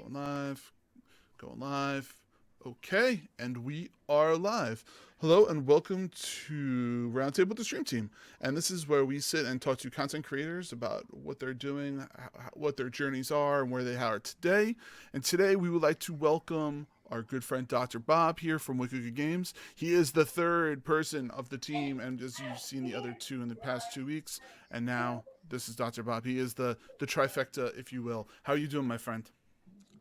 Going live. Going live. Okay, and we are live. Hello and welcome to Roundtable with the Stream Team. And this is where we sit and talk to content creators about what they're doing, what their journeys are, and where they are today. And today we would like to welcome our good friend Dr. Bob here from Wicked Games. He is the third person of the team, and as you've seen the other two in the past 2 weeks, and now this is Dr. Bob. He is the trifecta, if you will. How are you doing, my friend?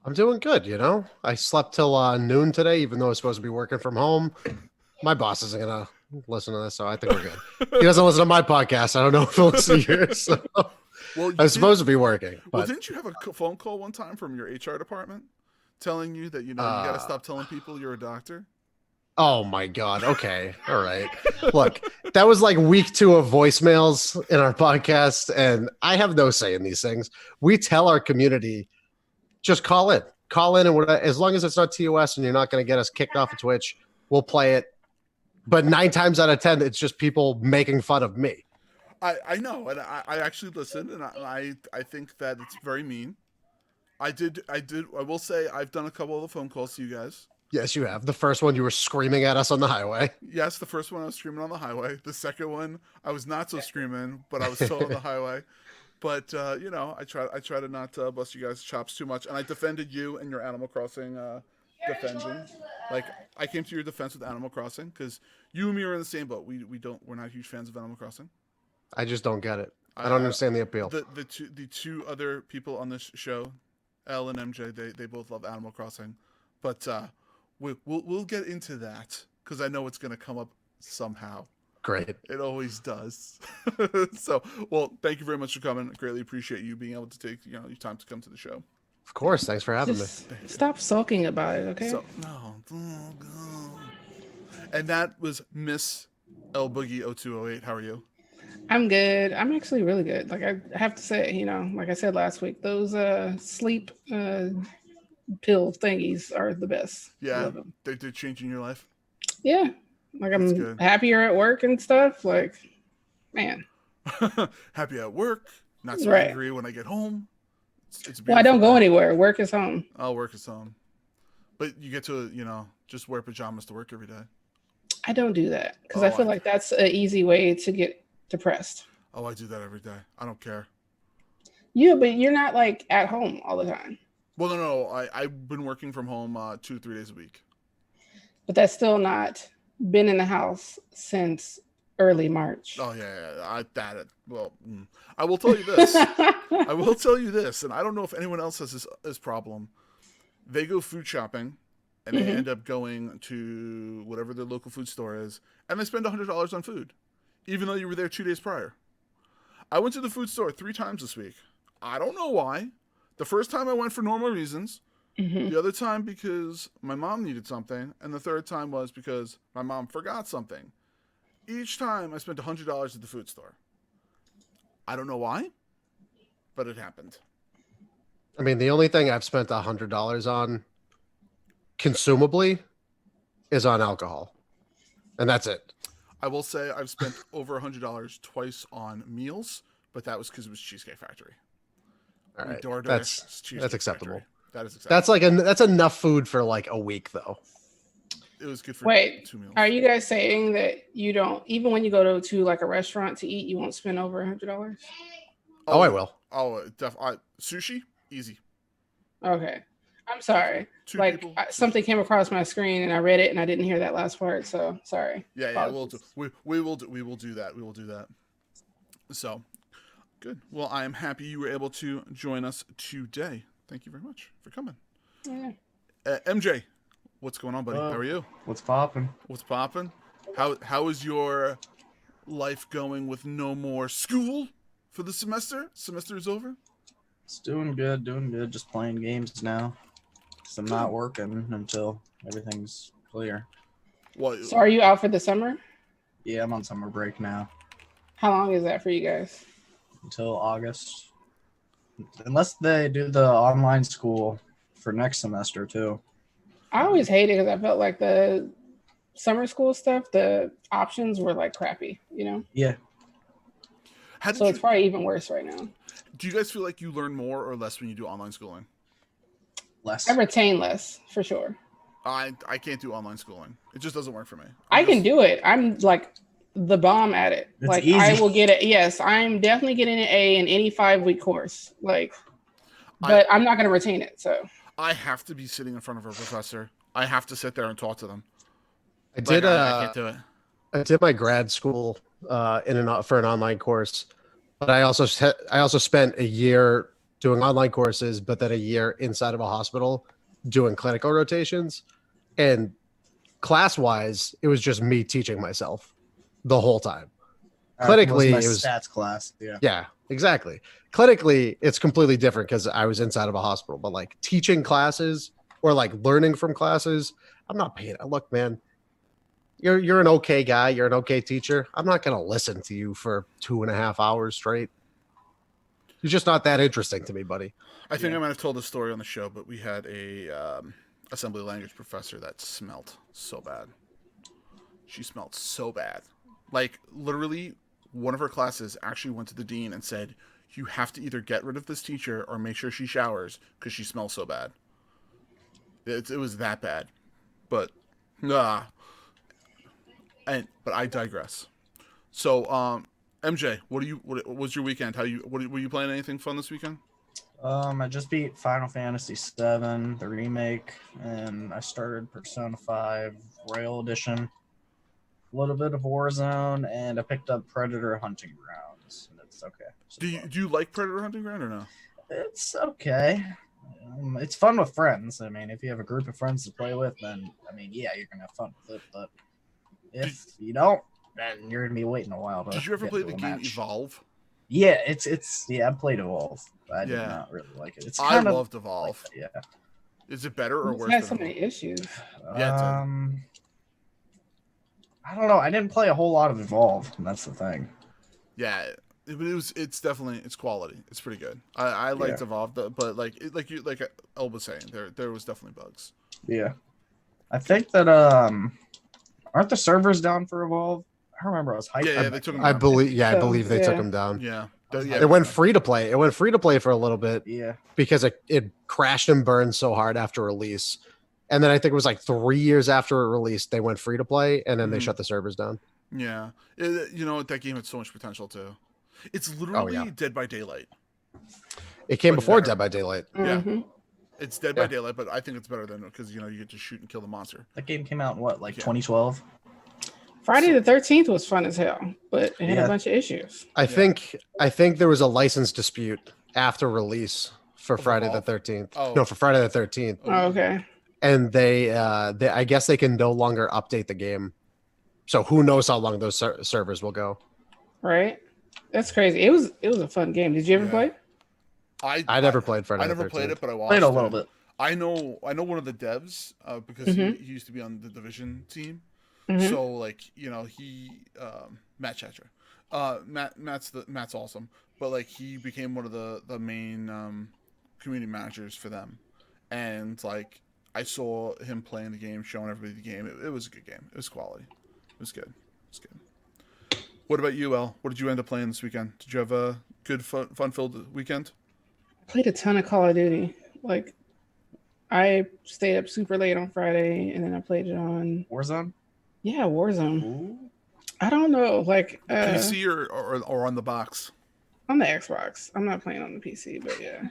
I'm doing good, you know. I slept till noon today, even though I was supposed to be working from home. My boss isn't going to listen to this, so I think we're good. He doesn't listen to my podcast. I don't know if he'll listen to yours. So. Well, I was supposed to be working. Well, didn't you have a phone call one time from your HR department telling you that, you got to stop telling people you're a doctor? Oh, my God. Okay. All right. Look, that was like week 2 of voicemails in our podcast, and I have no say in these things. We tell our community, just call in, and as long as it's not TOS and you're not going to get us kicked off of Twitch, we'll play it. But 9 times out of 10, it's just people making fun of me. I know, and I actually listened, and I think that it's very mean. I will say I've done a couple of the phone calls to you guys. Yes, you have. The first one, you were screaming at us on the highway. Yes, the first one I was screaming on the highway. The second one, I was not so screaming, but I was still on the highway. But I try to not bust you guys' chops too much, and I defended you and your Animal Crossing defending. Like, I came to your defense with Animal Crossing because you and me are in the same boat. We're not huge fans of Animal Crossing. I just don't get it. I don't understand the appeal. The two other people on this show, Elle and MJ, they both love Animal Crossing, but we'll get into that because I know it's going to come up somehow. Great. It always does. So, well, thank you very much for coming. Greatly appreciate you being able to take your time to come to the show. Of course. Thanks for having me. Stop sulking about it, okay? No. And that was Miss L Boogie 0208. How are you? I'm good. I'm actually really good. Like, I have to say, like I said last week, those sleep pill thingies are the best. Yeah, they're changing your life. Yeah. Like, I'm happier at work and stuff. Like, man. Happy at work. Not so angry when I get home. It's well, I don't go anywhere. Work is home. Oh, work is home. But you get to, just wear pajamas to work every day. I don't do that because I feel like that's an easy way to get depressed. Oh, I do that every day. I don't care. Yeah, but you're not like at home all the time. Well, no. I've been working from home 2 to 3 days a week. But that's still not been in the house since early March. Oh yeah. I will tell you this. And I don't know if anyone else has this problem. They go food shopping, and they end up going to whatever their local food store is, and they spend $100 on food, even though you were there 2 days prior. I went to the food store 3 times this week. I don't know why. The first time I went for normal reasons. The other time because my mom needed something, and the third time was because my mom forgot something. Each time I spent $100 at the food store. I don't know why, but it happened. I mean, the only thing I've spent $100 on consumably is on alcohol, and that's it. I will say I've spent over $100 twice on meals, but that was because it was Cheesecake Factory. All right, that's acceptable. Factory. That is acceptable. That's enough food for like a week, though. It was good for 2 meals. Are you guys saying that you don't, even when you go to like a restaurant to eat, you won't spend over $100? Oh, I will. Oh, definitely. Sushi, easy. Okay, I'm sorry. Something came across my screen and I read it and I didn't hear that last part, so sorry. Yeah, we'll do. We will do that. So, good. Well, I am happy you were able to join us today. Thank you very much for coming. Yeah. MJ, what's going on, buddy? How are you? What's popping? How is your life going with no more school for the semester? Semester is over? It's doing good. Just playing games now. Because I'm not working until everything's clear. So are you out for the summer? Yeah, I'm on summer break now. How long is that for you guys? Until August. Unless they do the online school for next semester, too. I always hated it because I felt like the summer school stuff, the options were like crappy, Yeah. It's probably even worse right now. Do you guys feel like you learn more or less when you do online schooling? less. I retain less for sure. I can't do online schooling. It just doesn't work for me. I can do it. I'm like the bomb at it. It's like easy. I will get it. Yes, I'm definitely getting an A in any 5-week course. Like, but I'm not going to retain it. So I have to be sitting in front of a professor. I have to sit there and talk to them. I did. I can't do it. I did my grad school for an online course, but I also spent a year doing online courses, but then a year inside of a hospital doing clinical rotations. And class-wise, it was just me teaching myself the whole time. Clinically, my it was stats class. Yeah, exactly. Clinically, it's completely different because I was inside of a hospital. But like teaching classes or like learning from classes, I'm not paying. Look, man, you're an okay guy. You're an okay teacher. I'm not going to listen to you for 2.5 hours straight. You're just not that interesting to me, buddy. I think I might have told this story on the show, but we had a assembly language professor that smelled so bad. She smelled so bad. Like, literally, one of her classes actually went to the dean and said, you have to either get rid of this teacher or make sure she showers because she smells so bad. It was that bad. But, but I digress. So, MJ, what was your weekend? Were you playing anything fun this weekend? I just beat Final Fantasy VII, the remake, and I started Persona 5 Royal Edition, a little bit of Warzone, and I picked up Predator Hunting Grounds. And it's okay. Do you like Predator Hunting Ground or no? It's okay. It's fun with friends. I mean, if you have a group of friends to play with, then yeah, you're gonna have fun with it. But if you don't, then you're gonna be waiting a while. Did you ever play the game Evolve? Yeah, I played Evolve. I did not really like it. I loved Evolve. Like that, Is it better or worse? It has so many issues. Yeah. I don't know. I didn't play a whole lot of Evolve. And that's the thing. Yeah, it's definitely quality. It's pretty good. I liked Evolve, but like El was saying, there was definitely bugs. Yeah, I think that aren't the servers down for Evolve? I remember I was hyped. Yeah, they took them down. I believe they took them down. Yeah. It went free to play. It went free to play for a little bit. Yeah. Because it crashed and burned so hard after release. And then I think it was like 3 years after it released, they went free to play, and then they shut the servers down. Yeah. That game had so much potential too. It's literally Dead by Daylight. It came before Dead by Daylight. Mm-hmm. Yeah. It's Dead by Daylight, but I think it's better than because you get to shoot and kill the monster. That game came out in what, 2012? Friday the 13th was fun as hell, but it had a bunch of issues. I think there was a license dispute after release for Friday the 13th. Oh. No, for Friday the 13th. Oh, okay. And they I guess they can no longer update the game. So who knows how long those servers will go. Right. That's crazy. It was a fun game. Did you ever play? I never played Friday the 13th. I never played it, but I watched Played a little bit. I know one of the devs because he used to be on the Division team. Mm-hmm. So he Matt Chatra. Matt's awesome, but he became one of the main community managers for them, and I saw him playing the game, showing everybody the game. It was a good game. It was quality. It was good. What about you, El? What did you end up playing this weekend? Did you have a good fun-filled weekend? I played a ton of Call of Duty. I stayed up super late on Friday, and then I played it on Warzone. Yeah, Warzone. Ooh. I don't know, PC or on the box. On the Xbox. I'm not playing on the PC, but yeah.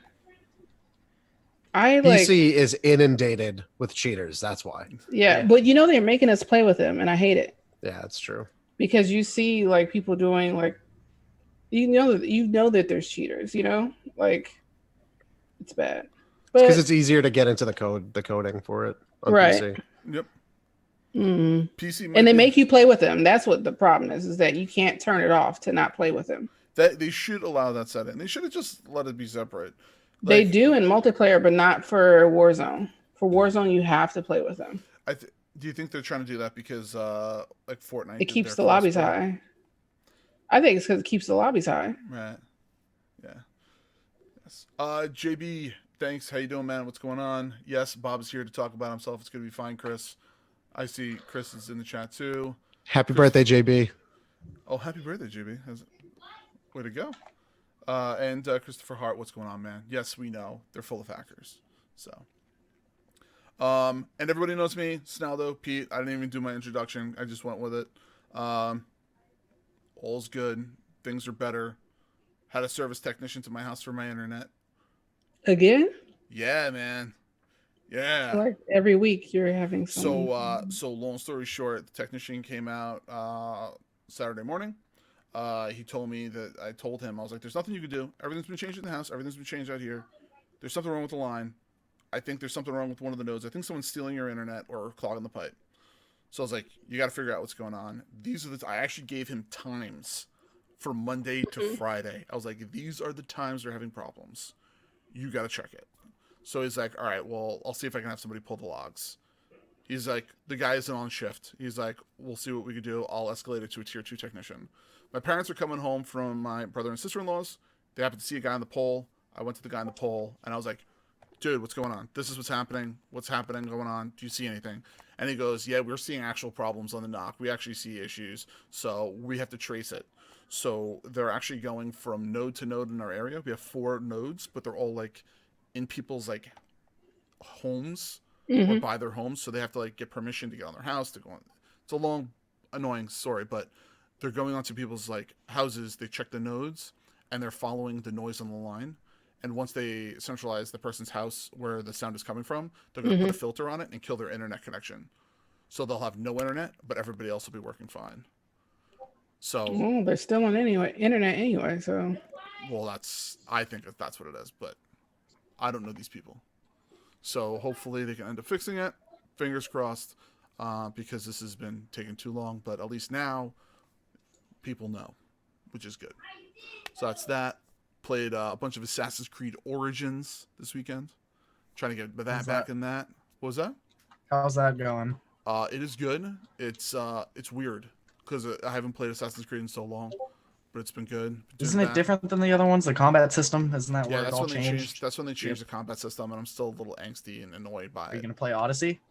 PC is inundated with cheaters. That's why. Yeah, but they're making us play with them, and I hate it. Yeah, that's true. Because you see people doing that there's cheaters. It's bad. Because it's easier to get into the coding for it on PC. Yep. Mm-hmm. PC and they make you play with them. That's what the problem is that you can't turn it off to not play with them. That they should allow that setting. They should have just let it be separate. They do in multiplayer, but not for Warzone. For Warzone, you have to play with them. Do you think they're trying to do that because Fortnite? It keeps the lobbies high. I think it's because it keeps the lobbies high. Right. Yeah. Yes. JB, thanks. How you doing, man? What's going on? Yes, Bob's here to talk about himself. It's gonna be fine, Chris. I see Chris is in the chat too. Happy birthday, JB. Oh, happy birthday, JB. Way to go. And Christopher Hart, what's going on, man? Yes, we know. They're full of hackers. So, And everybody knows me, Snaldo, Pete. I didn't even do my introduction. I just went with it. All's good. Things are better. Had a service technician to my house for my internet. Again? Yeah, man. Yeah. Like every week you're having some. So long story short, the technician came out Saturday morning. He told me that I told him, I was like, there's nothing you can do. Everything's been changed in the house. Everything's been changed out here. There's something wrong with the line. I think there's something wrong with one of the nodes. I think someone's stealing your internet or clogging the pipe. So I was like, you got to figure out what's going on. I actually gave him times for Monday to Friday. I was like, these are the times they're having problems. You got to check it. So he's like, all right, well, I'll see if I can have somebody pull the logs. He's like, the guy isn't on shift. He's like, we'll see what we can do. I'll escalate it to a tier 2 technician. My parents are coming home from my brother and sister-in-law's. They happened to see a guy on the pole. I went to the guy on the pole, and I was like, dude, what's going on? This is what's happening. What's happening going on? Do you see anything? And he goes, yeah, we're seeing actual problems on the knock. We actually see issues, so we have to trace it. So they're actually going from node to node in our area. We have 4 nodes, but they're all like in people's like homes or by their homes, so they have to like get permission to get on their house to go on. It's a long, annoying story, but they're going onto people's like houses. They check the nodes, and they're following the noise on the line. And once they centralize the person's house where the sound is coming from, they're going to put a filter on it and kill their internet connection. So they'll have no internet, but everybody else will be working fine. So they're still on internet anyway. So, well, I think that's what it is, but I don't know these people. So hopefully they can end up fixing it. Fingers crossed, because this has been taking too long. But at least now, people know, which is good. So that's that. Played a bunch of Assassin's Creed Origins this weekend. Trying to get that back in that. What was that? How's that going? It is good. It's weird because I haven't played Assassin's Creed in so long, but it's been good. Isn't it different than the other ones? The combat system, isn't that where that's it all when they changed? That's when they changed the combat system, and I'm still a little angsty and annoyed by it. Are you gonna play Odyssey?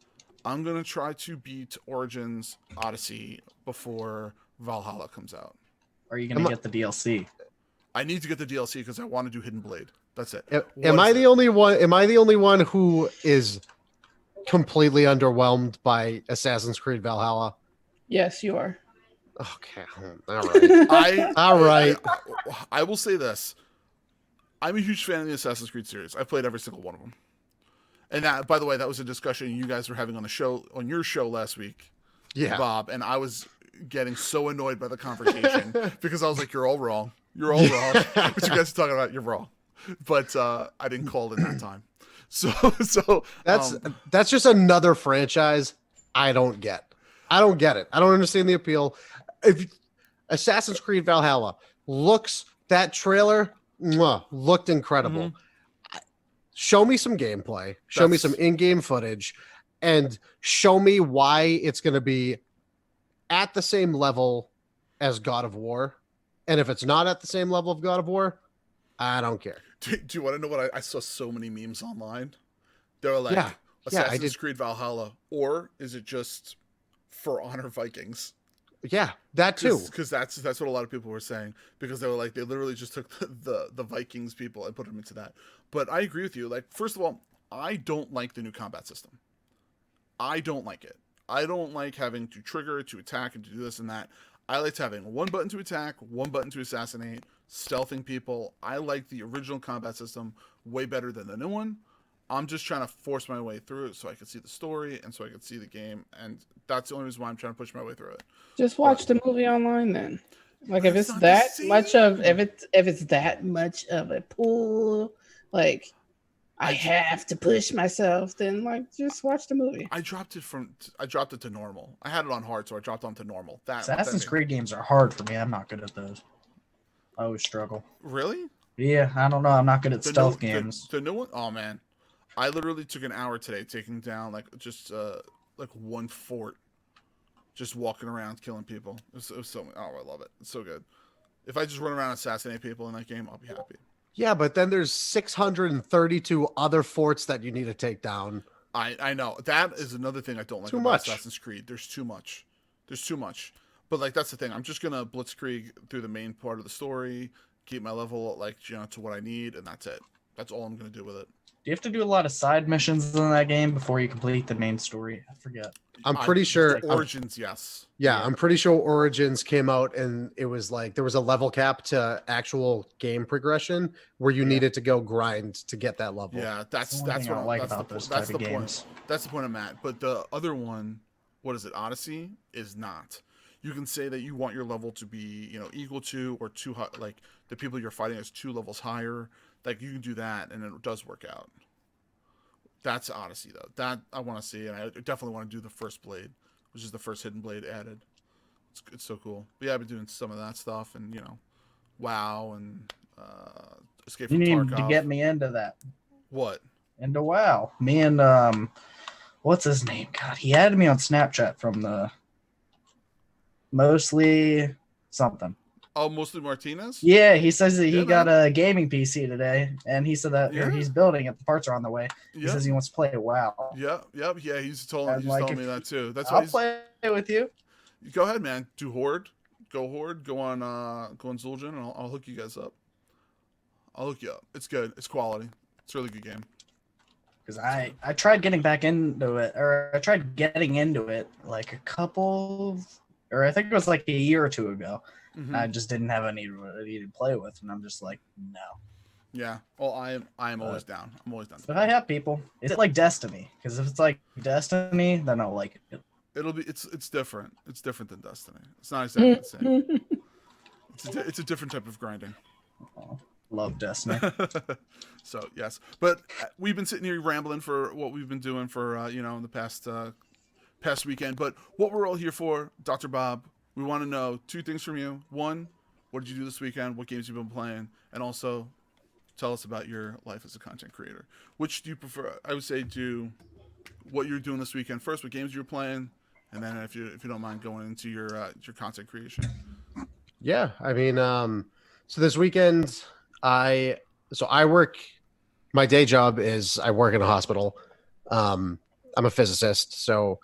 I'm gonna try to beat Origins Odyssey before Valhalla comes out. Or are you gonna get the DLC? I need to get the DLC because I want to do Hidden Blade. That's it. Am I the only one who is completely underwhelmed by Assassin's Creed Valhalla? yes, you are. Okay, all right. I will say this. I'm a huge fan of the Assassin's Creed series. I've played every single one of them. And that, by the way, that was a discussion you guys were having on your show last week, Bob. And I was getting so annoyed by the conversation because I was like, "You're all wrong. You're all wrong. What you guys are talking about? You're wrong." But I didn't call it that time. So that's just another franchise I don't get. I don't get it. I don't understand the appeal. If Assassin's Creed Valhalla that trailer looked incredible. Show me some gameplay. Show me some in-game footage, and show me why it's going to be at the same level as God of War. And if it's not at the same level of God of War, I don't care. Do you want to know what I saw so many memes online? They were like, Assassin's Creed Valhalla, or is it just For Honor Vikings? Yeah, that too. Because that's what a lot of people were saying. Because they were like, they literally just took the Vikings people and put them into that. But I agree with you. Like, first of all, I don't like the new combat system. I don't like it. I don't like having to trigger, to attack, and to do this and that. I liked having one button to attack, one button to assassinate, stealthing people. I like the original combat system way better than the new one. I'm just trying to force my way through it so I can see the story and so I can see the game. And that's the only reason why I'm trying to push my way through it. Just watch the movie online then. Like if it's that much of if it's that much of a pull, like I have to push myself, then like just watch the movie. I dropped it to normal. I had it on hard, so I dropped onto normal. Assassin's Creed games are hard for me. I'm not good at those. I always struggle. Really? Yeah, I don't know. I'm not good at stealth games. The new one? Oh man. I literally took an hour today taking down like one fort. Just walking around killing people. It was so I love it. It's so good. If I just run around and assassinate people in that game, I'll be happy. Yeah, but then there's 632 other forts that you need to take down. I know. That is another thing I don't like about Assassin's Creed. There's too much. But like that's the thing. I'm just gonna blitzkrieg through the main part of the story, keep my level to what I need, and that's it. That's all I'm gonna do with it. you have to do a lot of side missions in that game before you complete the main story? I forget. I'm pretty sure Origins, yes. Yeah, I'm pretty sure Origins came out and it was like there was a level cap to actual game progression where you needed to go grind to get that level. Yeah, that's what I like that's about the, those that's type the of point. games. That's the point I'm at. But the other one, what is it? Odyssey is not. You can say that you want your level to be, equal to or too high, like the people you're fighting is 2 levels higher. Like you can do that, and it does work out. That's Odyssey though. That I want to see, and I definitely want to do the first blade, which is the first hidden blade added. It's so cool. But yeah, I've been doing some of that stuff, and WoW and Escape You from need Tarkov. to get me into that. What? Into WoW. Me and what's his name? God, he added me on Snapchat from the mostly something. Oh, mostly Martinez? Yeah, he says that Yeah, he got man. a gaming PC today, and he said that or he's building it. The parts are on the way. He says he wants to play WoW. Yeah. He's telling me that too. That's I'll why play with you. Go ahead, man. Do Horde. Go Horde. Go on Zul'jin, and I'll hook you guys up. I'll hook you up. It's good. It's quality. It's a really good game. Because I tried getting back into it, or I tried getting into it like I think it was like a year or two ago. Mm-hmm. I just didn't have anybody to play with, and I'm just like, no. Yeah. Well, I am always down. I'm always down. But I have people. Is it like Destiny? Because if it's like Destiny, then I'll like it. It'll be. It's different. It's different than Destiny. It's not exactly the same. It's a different type of grinding. Oh, love Destiny. So yes, but we've been sitting here rambling for what we've been doing for in the past weekend. But what we're all here for, Dr. Bob, we want to know 2 things from you. 1, what did you do this weekend? What games you've been playing? And also, tell us about your life as a content creator. Which do you prefer? I would say do what you're doing this weekend first, what games you're playing, and then if you don't mind going into your content creation. Yeah, I mean, so this weekend I work. My day job is I work in a hospital. I'm a physicist, so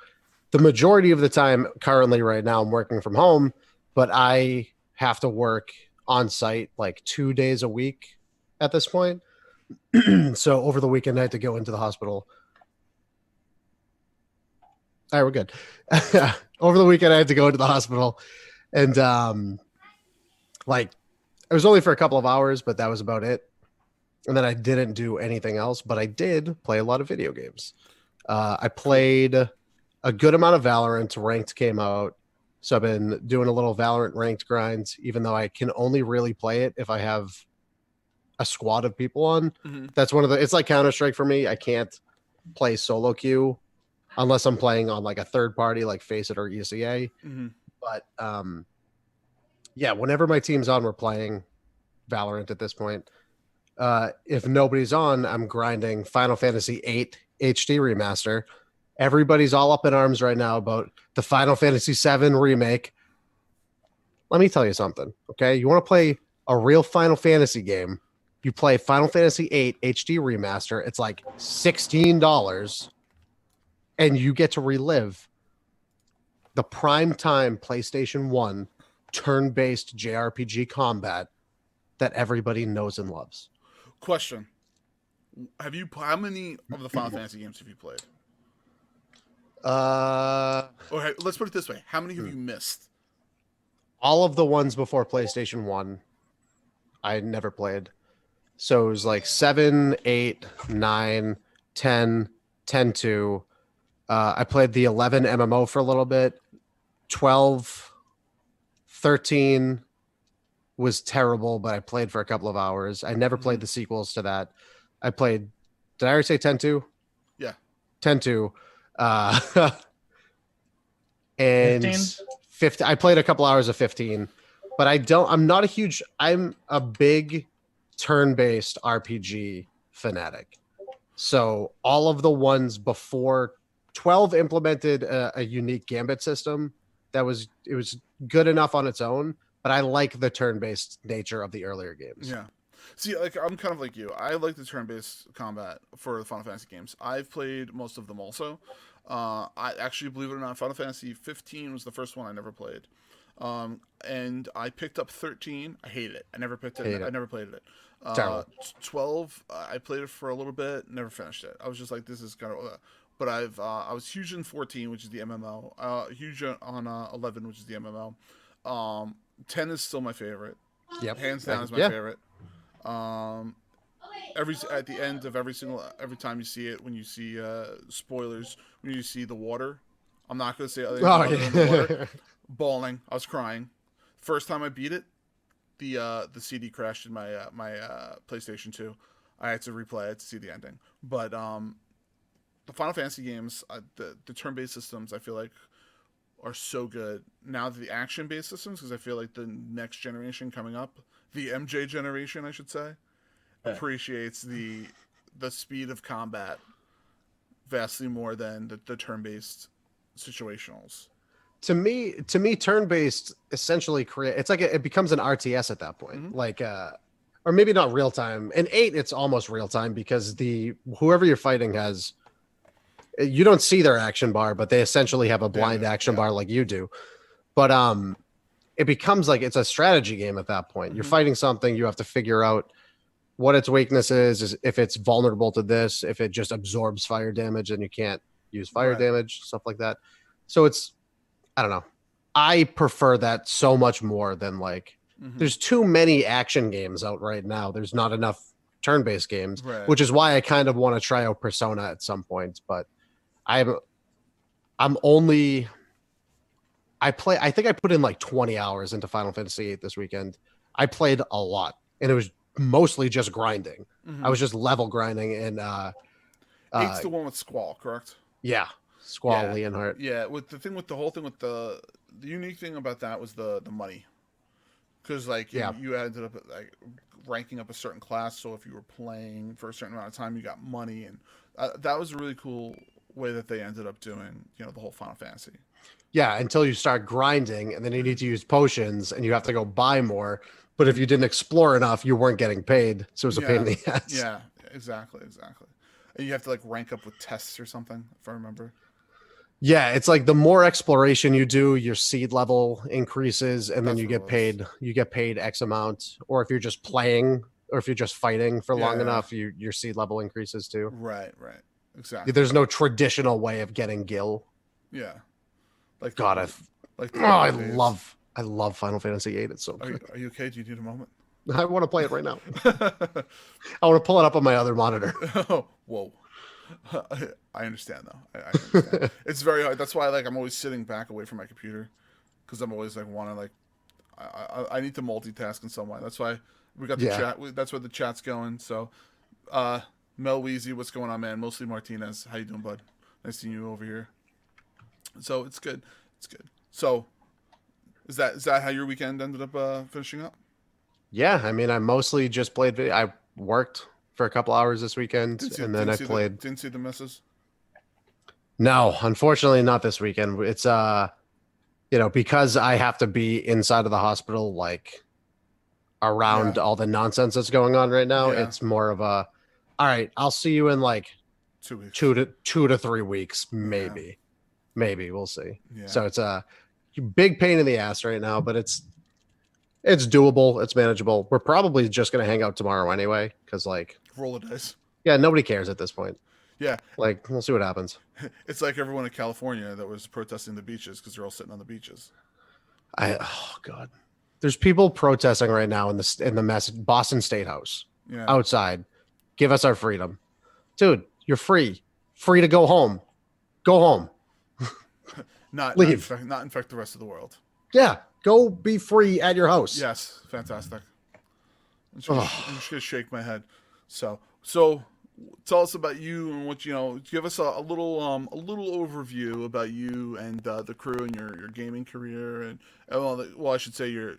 the majority of the time currently right now I'm working from home, but I have to work on site like 2 days a week at this point. So over the weekend I had to go into the hospital. All right, we're good. Over the weekend I had to go into the hospital, and it was only for a couple of hours, but that was about it. And then I didn't do anything else, but I did play a lot of video games. I played a good amount of Valorant. Ranked came out, so I've been doing a little Valorant ranked grind, even though I can only really play it if I have a squad of people on. Mm-hmm. That's it's like Counter-Strike for me. I can't play solo queue unless I'm playing on like a third party like Faceit or ECA. Mm-hmm. But yeah, whenever my team's on, we're playing Valorant at this point. If nobody's on, I'm grinding Final Fantasy VIII HD Remaster. Everybody's all up in arms right now about the Final Fantasy VII remake. Let me tell you something, okay? You want to play a real Final Fantasy game, you play Final Fantasy VIII HD Remaster. It's like $16, and you get to relive the prime time PlayStation 1 turn-based JRPG combat that everybody knows and loves. Question: how many of the Final Fantasy games have you played? Okay, let's put it this way: how many have you missed? All of the ones before PlayStation 1, I never played. So it was like 7, 8, 9, 10, 10-2. I played the 11 MMO for a little bit. 12, 13 was terrible, but I played for a couple of hours. I never played the sequels to that. I played, did I already say 10-2? Yeah. 10-2. And 15. I played a couple hours of 15, but I'm a big turn-based RPG fanatic. So all of the ones before 12 implemented a unique gambit system it was good enough on its own, but I like the turn-based nature of the earlier games. Yeah. See, like I'm kind of like you. I like the turn-based combat for the Final Fantasy games. I've played most of them also. I actually, believe it or not, Final Fantasy 15 was the first one I never played. And I picked up 13. I hated it. I never picked it. Hate it. I never played it. Terrible. 12. I played it for a little bit. Never finished it. I was just like, this is kind of. But I was huge in 14, which is the MMO. Huge on 11, which is the MMO. 10 is still my favorite. Yep. Hands down is my favorite. At the end of every time you see it, when you see spoilers, when you see the water, I'm not going to say other than the water. Bawling, I was crying. First time I beat it, the CD crashed in my PlayStation 2. I had to replay it to see the ending. But the Final Fantasy games, the turn-based systems, I feel like are so good. Now the action-based systems, because I feel like the next generation coming up, the MJ generation, I should say, appreciates the speed of combat vastly more than the turn-based situationals. To me, turn-based essentially it's like it becomes an RTS at that point. Mm-hmm. Like or maybe not real time. In 8, it's almost real time because whoever you're fighting has, you don't see their action bar, but they essentially have a blind action bar like you do. But it becomes like it's a strategy game at that point. Mm-hmm. You're fighting something, you have to figure out what its weakness is if it's vulnerable to this, if it just absorbs fire damage and you can't use fire damage, stuff like that. So it's, I don't know. I prefer that so much more than like, there's too many action games out right now. There's not enough turn-based games, which is why I kind of want to try out Persona at some point. But I think I put in like 20 hours into Final Fantasy VIII this weekend. I played a lot, and it was mostly just grinding. I was just level grinding, and 8's the one with Squall, correct? Yeah, Squall, Leonhardt. Yeah, with the whole thing with the unique thing about that was the money, because like you ended up like ranking up a certain class. So if you were playing for a certain amount of time, you got money, and that was a really cool way that they ended up doing, the whole Final Fantasy. Yeah, until you start grinding, and then you need to use potions, and you have to go buy more. But if you didn't explore enough, you weren't getting paid, so it was a pain in the ass. Yeah, exactly. And you have to like rank up with tests or something, if I remember. Yeah, it's like the more exploration you do, your seed level increases, and then you get paid. You get paid X amount. Or if you're just playing, or if you're just fighting for long enough, your seed level increases too. Right, exactly. There's no traditional way of getting gil. Yeah, like God, I love Final Fantasy VIII. It's so good. Are you okay? Do you need a moment? I want to play it right now. I want to pull it up on my other monitor. Oh, whoa. I understand though. I understand. It's very hard. That's why I'm always sitting back away from my computer, because I'm always I need to multitask in some way. That's why we got the chat. That's where the chat's going. So, Mel Weezy, what's going on, man? Mostly Martinez. How you doing, bud? Nice seeing you over here. So it's good. So, is that how your weekend ended up finishing up? Yeah, I mean, I mostly just played video. I worked for a couple hours this weekend, and then I played. Didn't see the misses? No, unfortunately not this weekend. It's because I have to be inside of the hospital, like around all the nonsense that's going on right now. It's more of a, all right, I'll see you in like 2 weeks, 2 to 3 weeks, maybe we'll see. Yeah. So it's a big pain in the ass right now, but it's doable. It's manageable. We're probably just going to hang out tomorrow anyway, because roll the dice. Yeah, nobody cares at this point. Yeah. We'll see what happens. It's like everyone in California that was protesting the beaches because they're all sitting on the beaches. Oh God. There's people protesting right now in the Boston State House outside. Give us our freedom. Dude, you're free. Free to go home. Go home. Leave. Not infect the rest of the world. Yeah. Go be free at your house. Yes. Fantastic. I'm just going to shake my head. So tell us about you and what give us a little overview about you and the crew and your gaming career and I should say your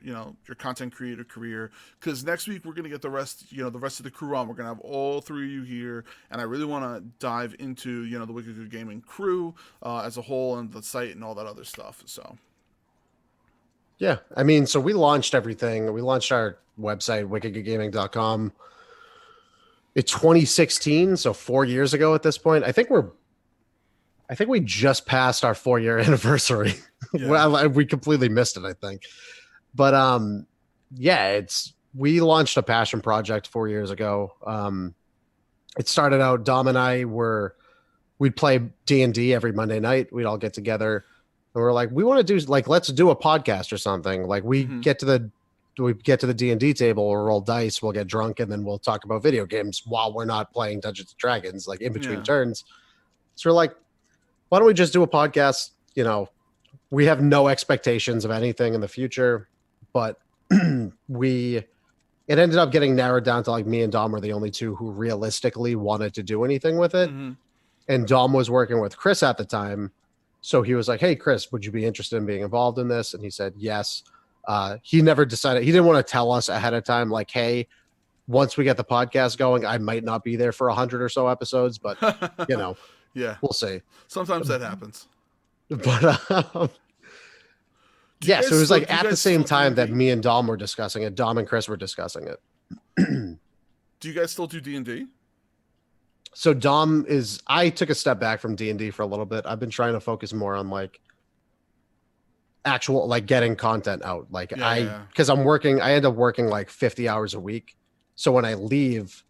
content creator career, because next week we're going to get the rest of the crew on. We're going to have all three of you here, and I really want to dive into the Wicked Good Gaming crew as a whole and the site and all that other stuff. So yeah, I mean, so we launched everything. We launched our website, wickedgoodgaming.com. It's 2016, so 4 years ago at this point. I think I think we just passed our 4-year anniversary. Yeah. Well, we completely missed it, I think. But yeah, we launched a passion project 4 years ago. It started out, Dom and I we'd play D&D every Monday night. We'd all get together and we're like, we want to do like, let's do a podcast or something. Like we get to the D&D table, we'll roll dice, we'll get drunk, and then we'll talk about video games while we're not playing Dungeons and Dragons, like in between turns. So we're like, why don't we just do a podcast? You know, we have no expectations of anything in the future, but it ended up getting narrowed down to like me and Dom were the only two who realistically wanted to do anything with it. And Dom was working with Chris at the time. So he was like, hey, Chris, would you be interested in being involved in this? And he said, yes. He never decided. He didn't want to tell us ahead of time, like, hey, once we get the podcast going, I might not be there for 100 or so episodes, but you know, yeah, we'll see. Sometimes that happens. But yeah, so it was like at the same time that me and Dom were discussing it, Dom and Chris were discussing it. Do you guys still do D&D? So I took a step back from D&D for a little bit. I've been trying to focus more on like actual, like getting content out. Like because I end up working like 50 hours a week. So when I leave,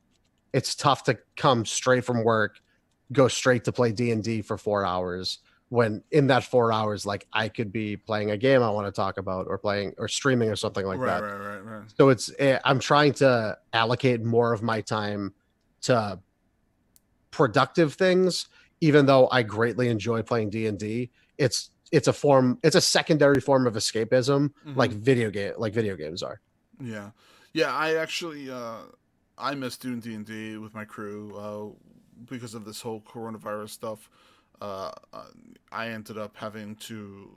it's tough to come straight from work, go straight to play D&D for 4 hours. When in that 4 hours, like I could be playing a game I want to talk about or playing or streaming or something like that. Right. So I'm trying to allocate more of my time to productive things, even though I greatly enjoy playing D&D. It's a secondary form of escapism, like video games are. Yeah. I actually I miss doing D&D with my crew because of this whole coronavirus stuff. I ended up having to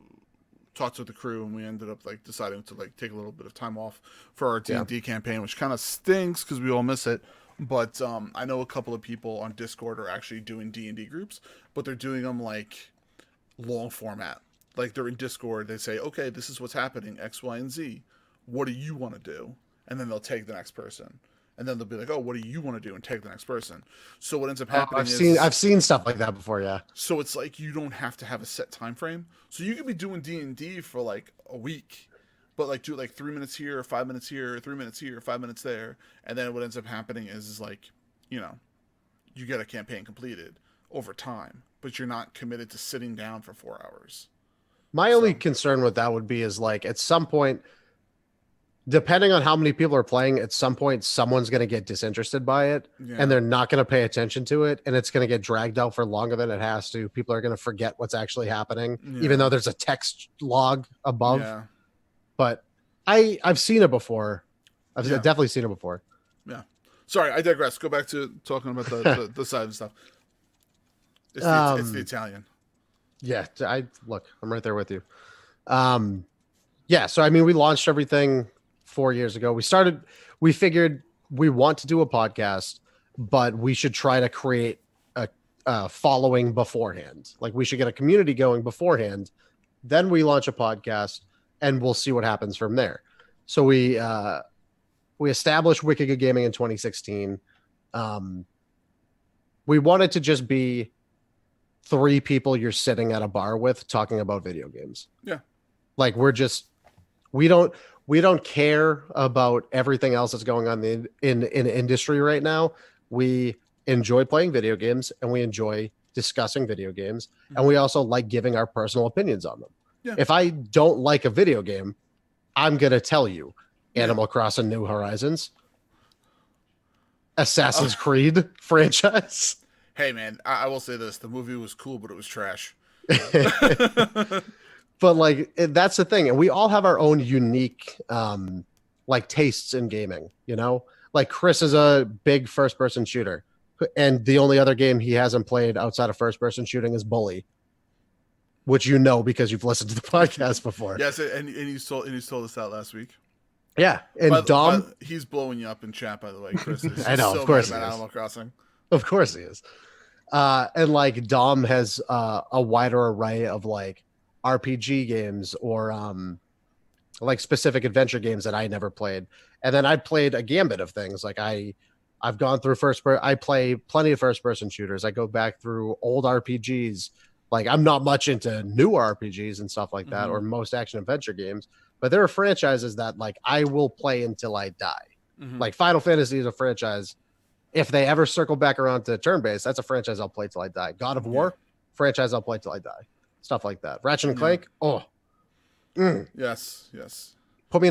talk to the crew, and we ended up like deciding to like take a little bit of time off for our D&D campaign, which kind of stinks because we all miss it. But I know a couple of people on Discord are actually doing D&D groups, but they're doing them like long format. Like they're in Discord, they say, okay, this is what's happening, X, Y, and Z. What do you want to do? And then they'll take the next person. And then they'll be like, oh, what do you want to do? And take the next person. So what ends up happening I've seen stuff like that before, yeah. So it's like you don't have to have a set time frame. So you could be doing D&D for like a week, but like do like 3 minutes here, 5 minutes here, 3 minutes here, 5 minutes there. And then what ends up happening is like, you know, you get a campaign completed over time, but you're not committed to sitting down for 4 hours. My only concern with that would be is like at some point, depending on how many people are playing, at some point someone's going to get disinterested by it and they're not going to pay attention to it, and it's going to get dragged out for longer than it has to. People are going to forget what's actually happening, even though there's a text log above. But I've seen it before. I've definitely seen it before. Yeah. Sorry, I digress. Go back to talking about the side of stuff. It's the Italian. Yeah, I'm right there with you. Yeah, so I mean, we launched everything 4 years ago. We figured we want to do a podcast, but we should try to create a following beforehand. Like we should get a community going beforehand. Then we launch a podcast and we'll see what happens from there. So we established Wicked Good Gaming in 2016. We wanted to just be 3 people you're sitting at a bar with talking about video games. Yeah. Like we don't care about everything else that's going on in industry right now. We enjoy playing video games and we enjoy discussing video games, and we also like giving our personal opinions on them. Yeah. If I don't like a video game, I'm going to tell you. Animal Crossing New Horizons, Assassin's Creed franchise. Hey man, I will say this: the movie was cool, but it was trash. But like that's the thing, and we all have our own unique like tastes in gaming. You know, like Chris is a big first-person shooter, and the only other game he hasn't played outside of first-person shooting is Bully, which you know because you've listened to the podcast before. Yes, and he's told us that last week. Yeah, and Dom, he's blowing you up in chat, by the way, Chris. I know, so of course, about Animal Crossing. Of course he is. And like Dom has a wider array of like RPG games or like specific adventure games that I never played. And then I played a gambit of things. Like I've gone through I play plenty of first person shooters. I go back through old RPGs. Like, I'm not much into new RPGs and stuff like that, or most action adventure games, but there are franchises that like I will play until I die. Like Final Fantasy is a franchise. If they ever circle back around to turn-based, that's a franchise I'll play till I die. God of War, franchise I'll play till I die. Stuff like that. Ratchet and Clank, Yes. Put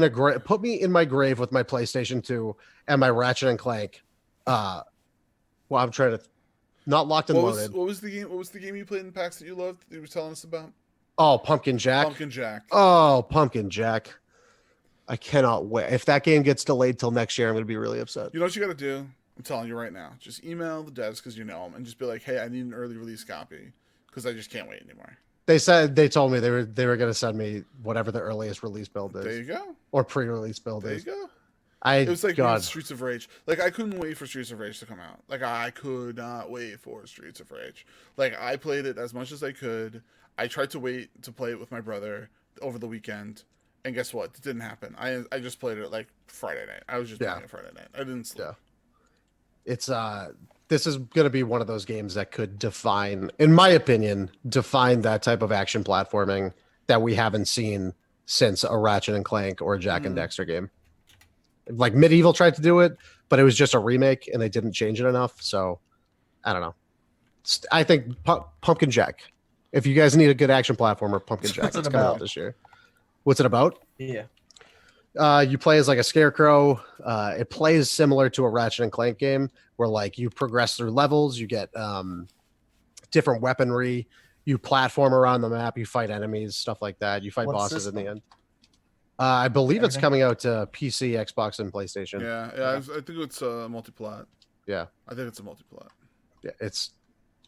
me in my grave with my PlayStation 2 and my Ratchet and Clank. Well, I'm trying to not locked and loaded. What was the game you played in PAX that you loved? That you were telling us about? Oh, Pumpkin Jack. Oh, Pumpkin Jack. I cannot wait. If that game gets delayed till next year, I'm going to be really upset. You know what you got to do? I'm telling you right now. Just email the devs because you know them, and just be like, "Hey, I need an early release copy because I just can't wait anymore." They told me they were going to send me whatever the earliest release build is. There you go. Or pre-release build there is. There you go. It was like Streets of Rage. Like, I couldn't wait for Streets of Rage to come out. Like, I could not wait for Streets of Rage. Like, I played it as much as I could. I tried to wait to play it with my brother over the weekend, and guess what? It didn't happen. I just played it like Friday night. I was just playing it Friday night. I didn't sleep. Yeah. It's this is going to be one of those games that could define, in my opinion, that type of action platforming that we haven't seen since a Ratchet and Clank or a Jack and Dexter game. Like Medieval tried to do it, but it was just a remake and they didn't change it enough. So I don't know. I think Pumpkin Jack. If you guys need a good action platformer, Pumpkin Jack is coming out this year. What's it about? Yeah. You play as like a scarecrow. It plays similar to a Ratchet and Clank game where like you progress through levels, you get different weaponry, you platform around the map, you fight enemies, stuff like that. You fight bosses in the end. I believe it's coming out to PC, Xbox, and PlayStation. Yeah. I think it's a multi-plot. Yeah. I think it's a multi-plot. Yeah, it's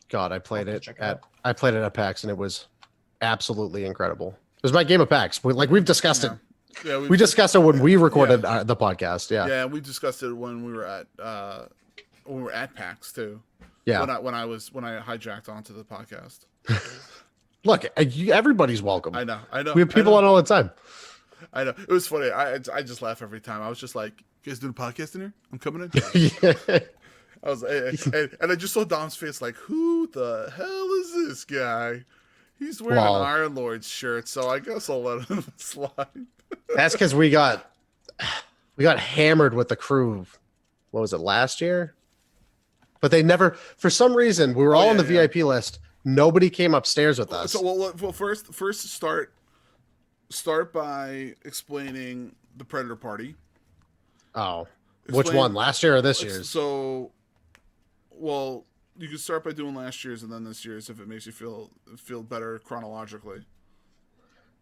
God. I played it at PAX and it was absolutely incredible. It was my game of PAX. We've discussed it. Yeah, we discussed it when we recorded the podcast. Yeah, we discussed it when we were at PAX too. Yeah, when I hijacked onto the podcast. Look, everybody's welcome. I know. We have people on all the time. I know. It was funny. I just laugh every time. I was just like, "You guys doing a podcast in here? I'm coming in." Yeah. I was, and I just saw Dom's face, like, "Who the hell is this guy? He's wearing an Iron Lord shirt, so I guess I'll let him slide." That's because we got hammered with the crew. What was it, last year? But they never, for some reason, we were all on the VIP list. Nobody came upstairs with us. So well, first start by explaining the Predator Party. Oh, which one? Last year or this year's? So, well, you can start by doing last year's and then this year's if it makes you feel better chronologically.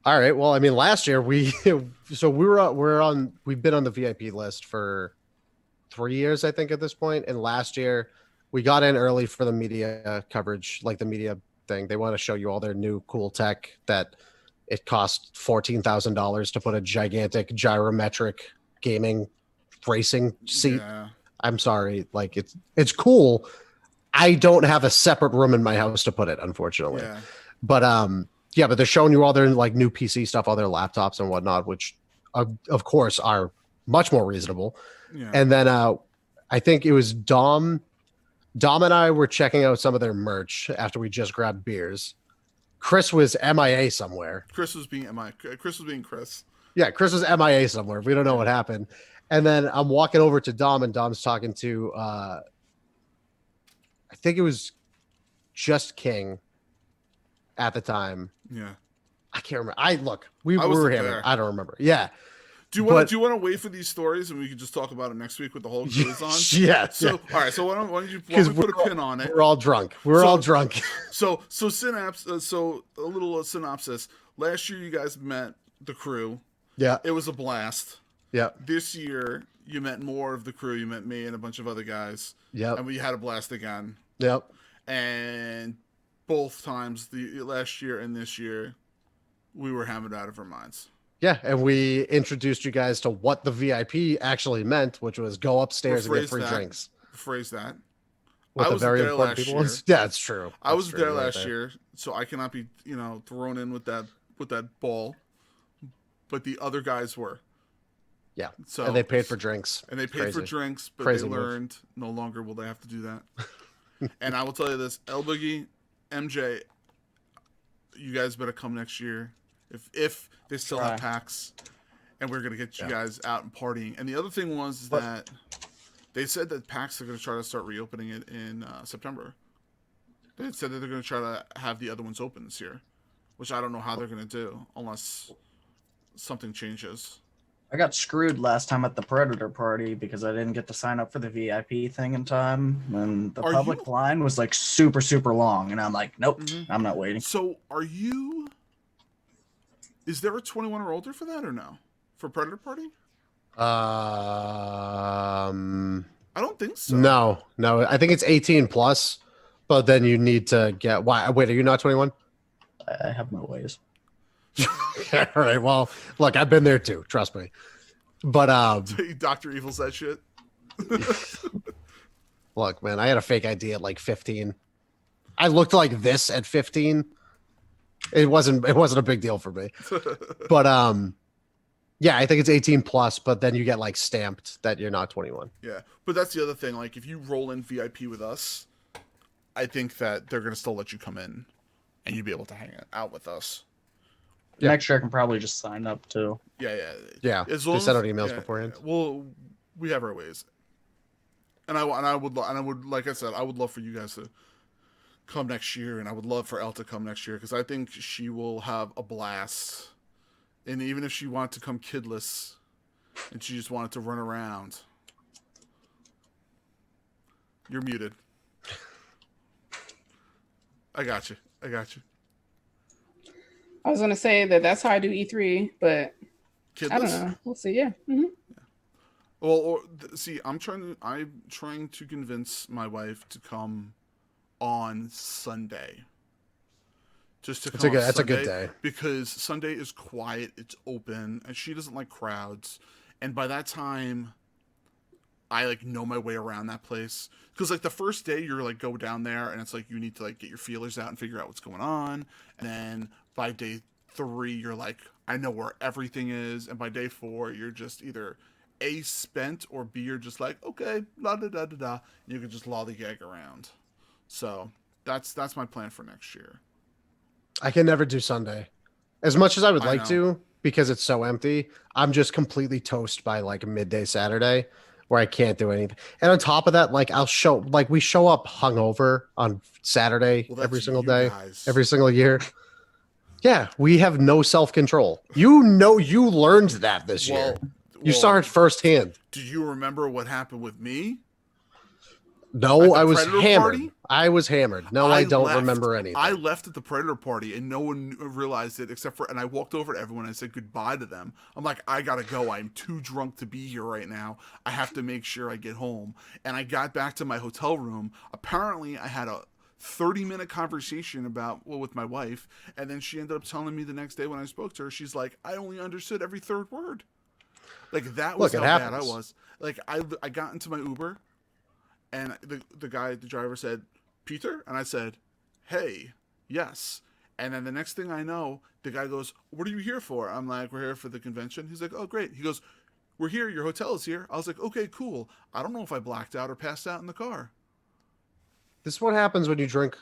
All right. Well, I mean, last year we've been on the VIP list for 3 years, I think, at this point. And last year we got in early for the media coverage, like the media thing. They want to show you all their new cool tech that it cost $14,000 to put a gigantic gyrometric gaming racing seat. Yeah. I'm sorry. Like it's cool. I don't have a separate room in my house to put it, unfortunately. Yeah. But, yeah, but they're showing you all their like new PC stuff, all their laptops and whatnot, which of course are much more reasonable. Yeah. And then I think it was Dom and I were checking out some of their merch after we just grabbed beers. Chris was MIA somewhere. Chris was being Chris. Yeah, Chris was MIA somewhere. We don't know what happened. And then I'm walking over to Dom and Dom's talking to I think it was just King at the time. Yeah. I can't remember. We were hammered. I don't remember. Yeah. Do you want to wait for these stories and we can just talk about it next week with the whole quiz on? Yeah. So all right. So why don't you put a pin on it? We're all drunk. All drunk. So synapse. So a little synopsis. Last year you guys met the crew. Yeah. It was a blast. Yeah. This year you met more of the crew. You met me and a bunch of other guys. Yeah. And we had a blast again. Yep. And both times, the last year and this year, we were hammered out of our minds. Yeah, and we introduced you guys to what the VIP actually meant, which was go upstairs and get free drinks. Phrase that. With the very important people ones. Yeah, it's true. I was there last year, so I cannot be, thrown in with that ball. But the other guys were. Yeah. So and they paid for drinks. And they paid for drinks, but they learned no longer will they have to do that. And I will tell you this, El Boogie, MJ, you guys better come next year if they still have PAX, and we're gonna get you guys out and partying. And the other thing was that they said that PAX are gonna try to start reopening it in September. They said that they're gonna try to have the other ones open this year, which I don't know how they're gonna do unless something changes. I got screwed last time at the Predator party because I didn't get to sign up for the VIP thing in time, and the public line was like super, super long, and I'm like, nope, I'm not waiting. So, is there a 21 or older for that or no? For Predator party? I don't think so. No. I think it's 18 plus, but then you need to get. Why? Wait, are you not 21? I have no ways. All right. Well, look, I've been there too. Trust me. But Dr. Evil's that shit. Look, man, I had a fake ID at like 15. I looked like this at 15. It wasn't a big deal for me. But yeah, I think it's 18 plus, but then you get like stamped that you're not 21. Yeah. But that's the other thing. Like if you roll in VIP with us, I think that they're gonna still let you come in and you'd be able to hang out with us. Yeah. Next year I can probably just sign up too. Yeah. They send out emails beforehand. Well, we have our ways, and I would like I said, I would love for you guys to come next year, and I would love for Elle to come next year because I think she will have a blast. And even if she wanted to come kidless, and she just wanted to run around, you're muted. I got you. I was gonna say that's how I do E3, but Kidless? I don't know. We'll see. Yeah. Mm-hmm. Well, see, I'm trying to convince my wife to come on Sunday. Just to come. That's a good day because Sunday is quiet. It's open, and she doesn't like crowds. And by that time, I like know my way around that place. Because like the first day, you're like go down there, and it's like you need to like get your feelers out and figure out what's going on, and then by day 3, you're like, I know where everything is. And by day 4, you're just either A, spent, or B, you're just like, okay, la da da da da. And you can just lollygag around. So that's my plan for next year. I can never do Sunday. As much as I would like to, because it's so empty, I'm just completely toast by like midday Saturday where I can't do anything. And on top of that, like we show up hungover on Saturday every single day, every single year. Yeah, we have no self-control. You learned that this year. You saw it firsthand. Do you remember what happened with me? No, I was hammered. I was hammered. No, I don't remember anything. I left at the Predator party and no one realized it and I walked over to everyone and I said goodbye to them. I'm like, I gotta go. I'm too drunk to be here right now. I have to make sure I get home. And I got back to my hotel room. Apparently, I had a 30-minute conversation with my wife, and then she ended up telling me the next day when I spoke to her, she's like, I only understood every third word. Like that was how bad I was. Like I got into my Uber, and the driver said, Peter? And I said, hey, yes. And then the next thing I know, the guy goes, what are you here for? I'm like, we're here for the convention. He's like, oh, great. He goes, we're here. Your hotel is here. I was like, okay, cool. I don't know if I blacked out or passed out in the car. This is what happens when you drink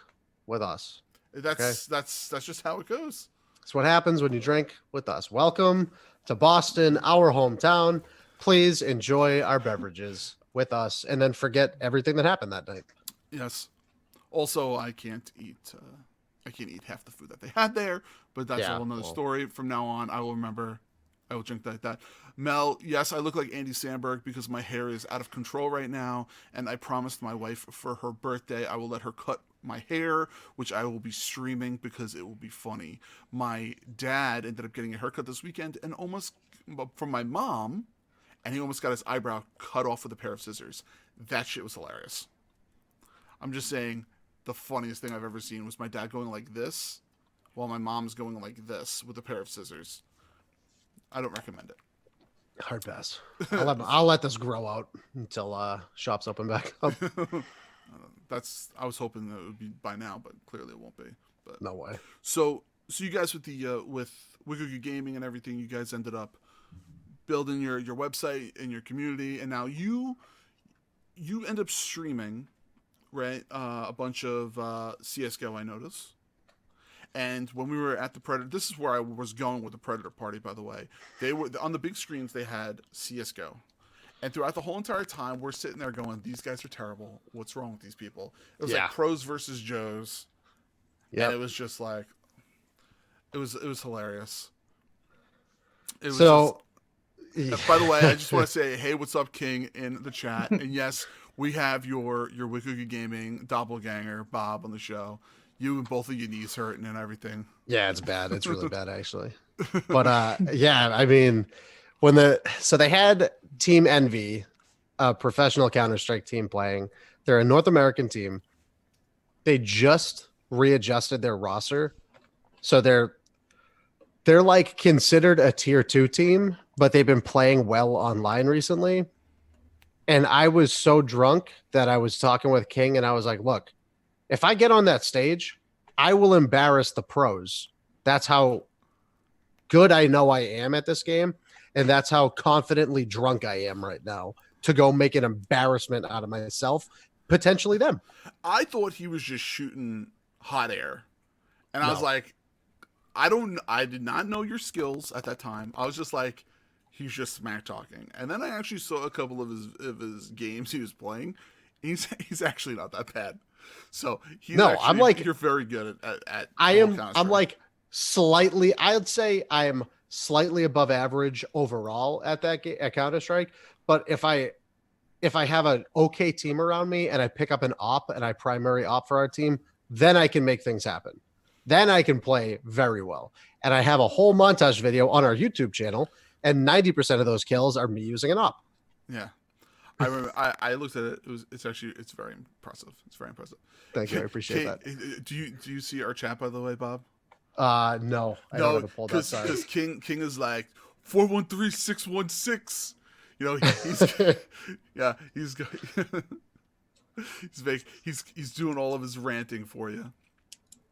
with us. That's just how it goes. It's what happens when you drink with us. Welcome to Boston, our hometown. Please enjoy our beverages with us and then forget everything that happened that night. Yes. Also, I can't eat half the food that they had there, but that's a whole nother story. From now on, I will remember. I will drink like that. Mel, yes, I look like Andy Samberg because my hair is out of control right now, and I promised my wife for her birthday I will let her cut my hair, which I will be streaming because it will be funny. My dad ended up getting a haircut this weekend and almost from my mom, and he almost got his eyebrow cut off with a pair of scissors. That shit was hilarious. I'm just saying, the funniest thing I've ever seen was my dad going like this while my mom's going like this with a pair of scissors. I don't recommend it. Hard pass. I'll let this grow out until shops open back up. I was hoping that it would be by now, but clearly it won't be. But no way. So you guys with the with Wiggle Gaming and everything, you guys ended up building your website and your community, and now you end up streaming, right? A bunch of CS:GO, I notice. And when we were at the Predator, this is where I was going with the Predator party, by the way. They were on the big screens. They had CS:GO, and throughout the whole entire time, we're sitting there going, "These guys are terrible. What's wrong with these people?" It was like pros versus Joes. Yeah, it was just like, it was hilarious. It was by the way, I just want to say, hey, what's up, King, in the chat, and yes, we have your Wikuga Gaming doppelganger Bob on the show. You and both of your knees hurting and everything. Yeah, it's bad. It's really bad, actually. But yeah, I mean, so they had Team Envy, a professional Counter-Strike team playing. They're a North American team. They just readjusted their roster, so they're like considered a tier 2 team, but they've been playing well online recently. And I was so drunk that I was talking with King, and I was like, look, if I get on that stage, I will embarrass the pros. That's how good I know I am at this game. And that's how confidently drunk I am right now to go make an embarrassment out of myself, potentially them. I thought he was just shooting hot air. And I was like, I did not know your skills at that time. I was just like, he's just smack talking. And then I actually saw a couple of his games he was playing. He's actually not that bad. So I'm like, you're very good at I'm like slightly, I'd say I'm slightly above average overall at that at Counter-Strike. But if I have an okay team around me and I pick up an op and I primary op for our team, then I can make things happen. Then I can play very well. And I have a whole montage video on our YouTube channel, and 90% of those kills are me using an op. Yeah. I remember I looked at it. It's very impressive. It's very impressive. Thank you. I appreciate that. Do you see our chat, by the way, Bob? No. I don't have it pulled up. Because King is like 413616. You know, he's doing all of his ranting for you.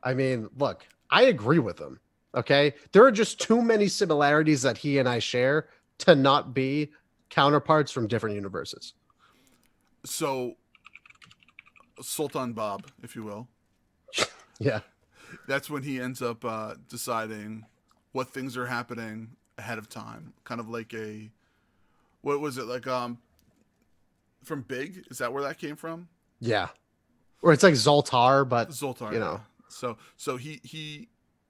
I mean, look, I agree with him. Okay, there are just too many similarities that he and I share to not be counterparts from different universes. So, Sultan Bob, if you will. Yeah. That's when he ends up deciding what things are happening ahead of time. Kind of like what was it, like from Big? Is that where that came from? Yeah. Or it's like Zoltar, but Zoltar, you know. Yeah. So he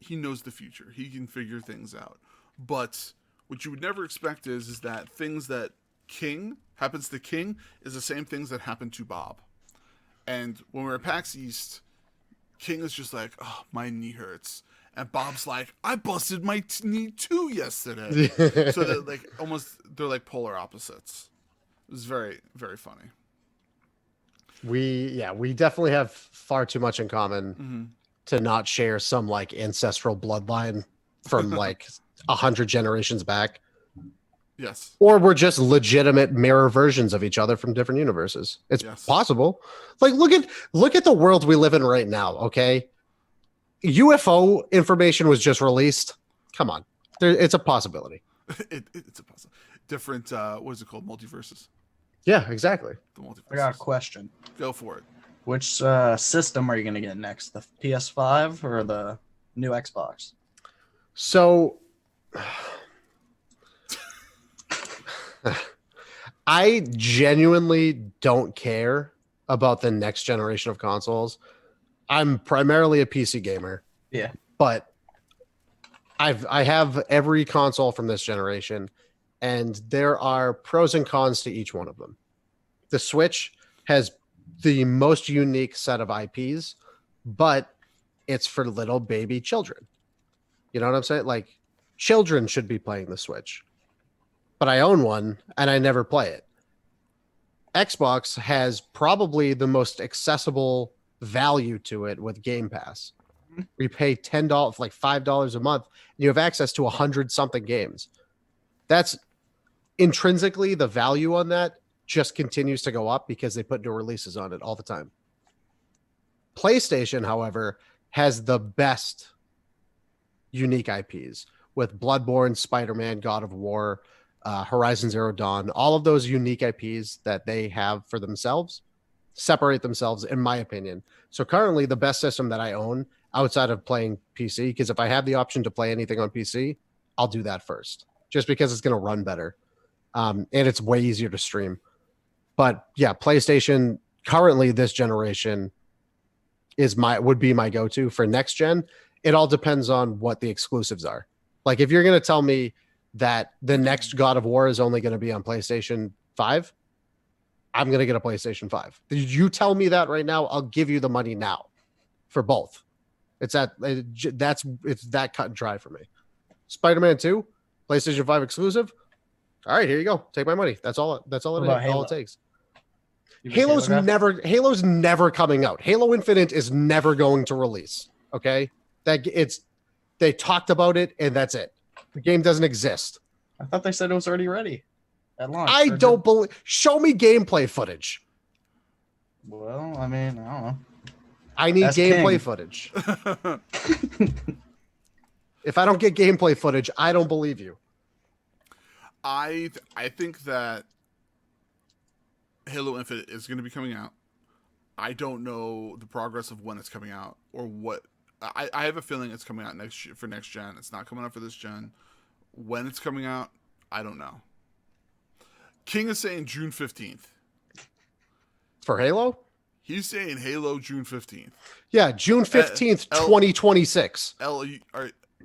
knows the future. He can figure things out. But what you would never expect is that things that happens to King is the same things that happen to Bob. And when we're at PAX East, King is just like, oh, my knee hurts. And Bob's like, I busted my knee too yesterday. So they're like polar opposites. It was very, very funny. We definitely have far too much in common to not share some like ancestral bloodline from like 100 generations back. Yes. Or we're just legitimate mirror versions of each other from different universes. It's possible. Like look at the world we live in right now, okay? UFO information was just released. Come on. It's a possibility. It's a possibility. Different what is it called? Multiverses. Yeah, exactly. The multiverses. I got a question. Go for it. Which system are you going to get next? The PS5 or the new Xbox? So I genuinely don't care about the next generation of consoles. I'm primarily a PC gamer. Yeah. But I have every console from this generation, and there are pros and cons to each one of them. The Switch has the most unique set of IPs, but it's for little baby children. You know what I'm saying? Like, children should be playing the Switch. But I own one, and I never play it. Xbox has probably the most accessible value to it with Game Pass. We pay $10, like $5 a month, and you have access to 100-something games. That's intrinsically the value on that just continues to go up because they put new releases on it all the time. PlayStation, however, has the best unique IPs with Bloodborne, Spider-Man, God of War, Horizon Zero Dawn. All of those unique IPs that they have for themselves separate themselves, in my opinion. So currently, the best system that I own outside of playing PC, because if I have the option to play anything on PC, I'll do that first, just because it's going to run better, and it's way easier to stream. But yeah, PlayStation currently this generation would be my go-to. For next gen, it all depends on what the exclusives are. Like if you're going to tell me that the next God of War is only going to be on PlayStation 5, I'm going to get a PlayStation 5. Did you tell me that right now? I'll give you the money now for both. It's that cut and dry for me. Spider-Man 2, PlayStation 5 exclusive. All right, here you go. Take my money. That's all it takes. Halo's never coming out. Halo Infinite is never going to release. Okay? They talked about it and that's it. The game doesn't exist. I thought they said it was already ready at launch. I don't believe. Show me gameplay footage. Well, I mean, I don't know. I need gameplay footage. If I don't get gameplay footage, I don't believe you. I think that Halo Infinite is going to be coming out. I don't know the progress of when it's coming out or what. I have a feeling it's coming out for next gen. It's not coming out for this gen. When it's coming out, I don't know. King is saying June 15th. For Halo? He's saying Halo June 15th. Yeah, June 15th, 2026.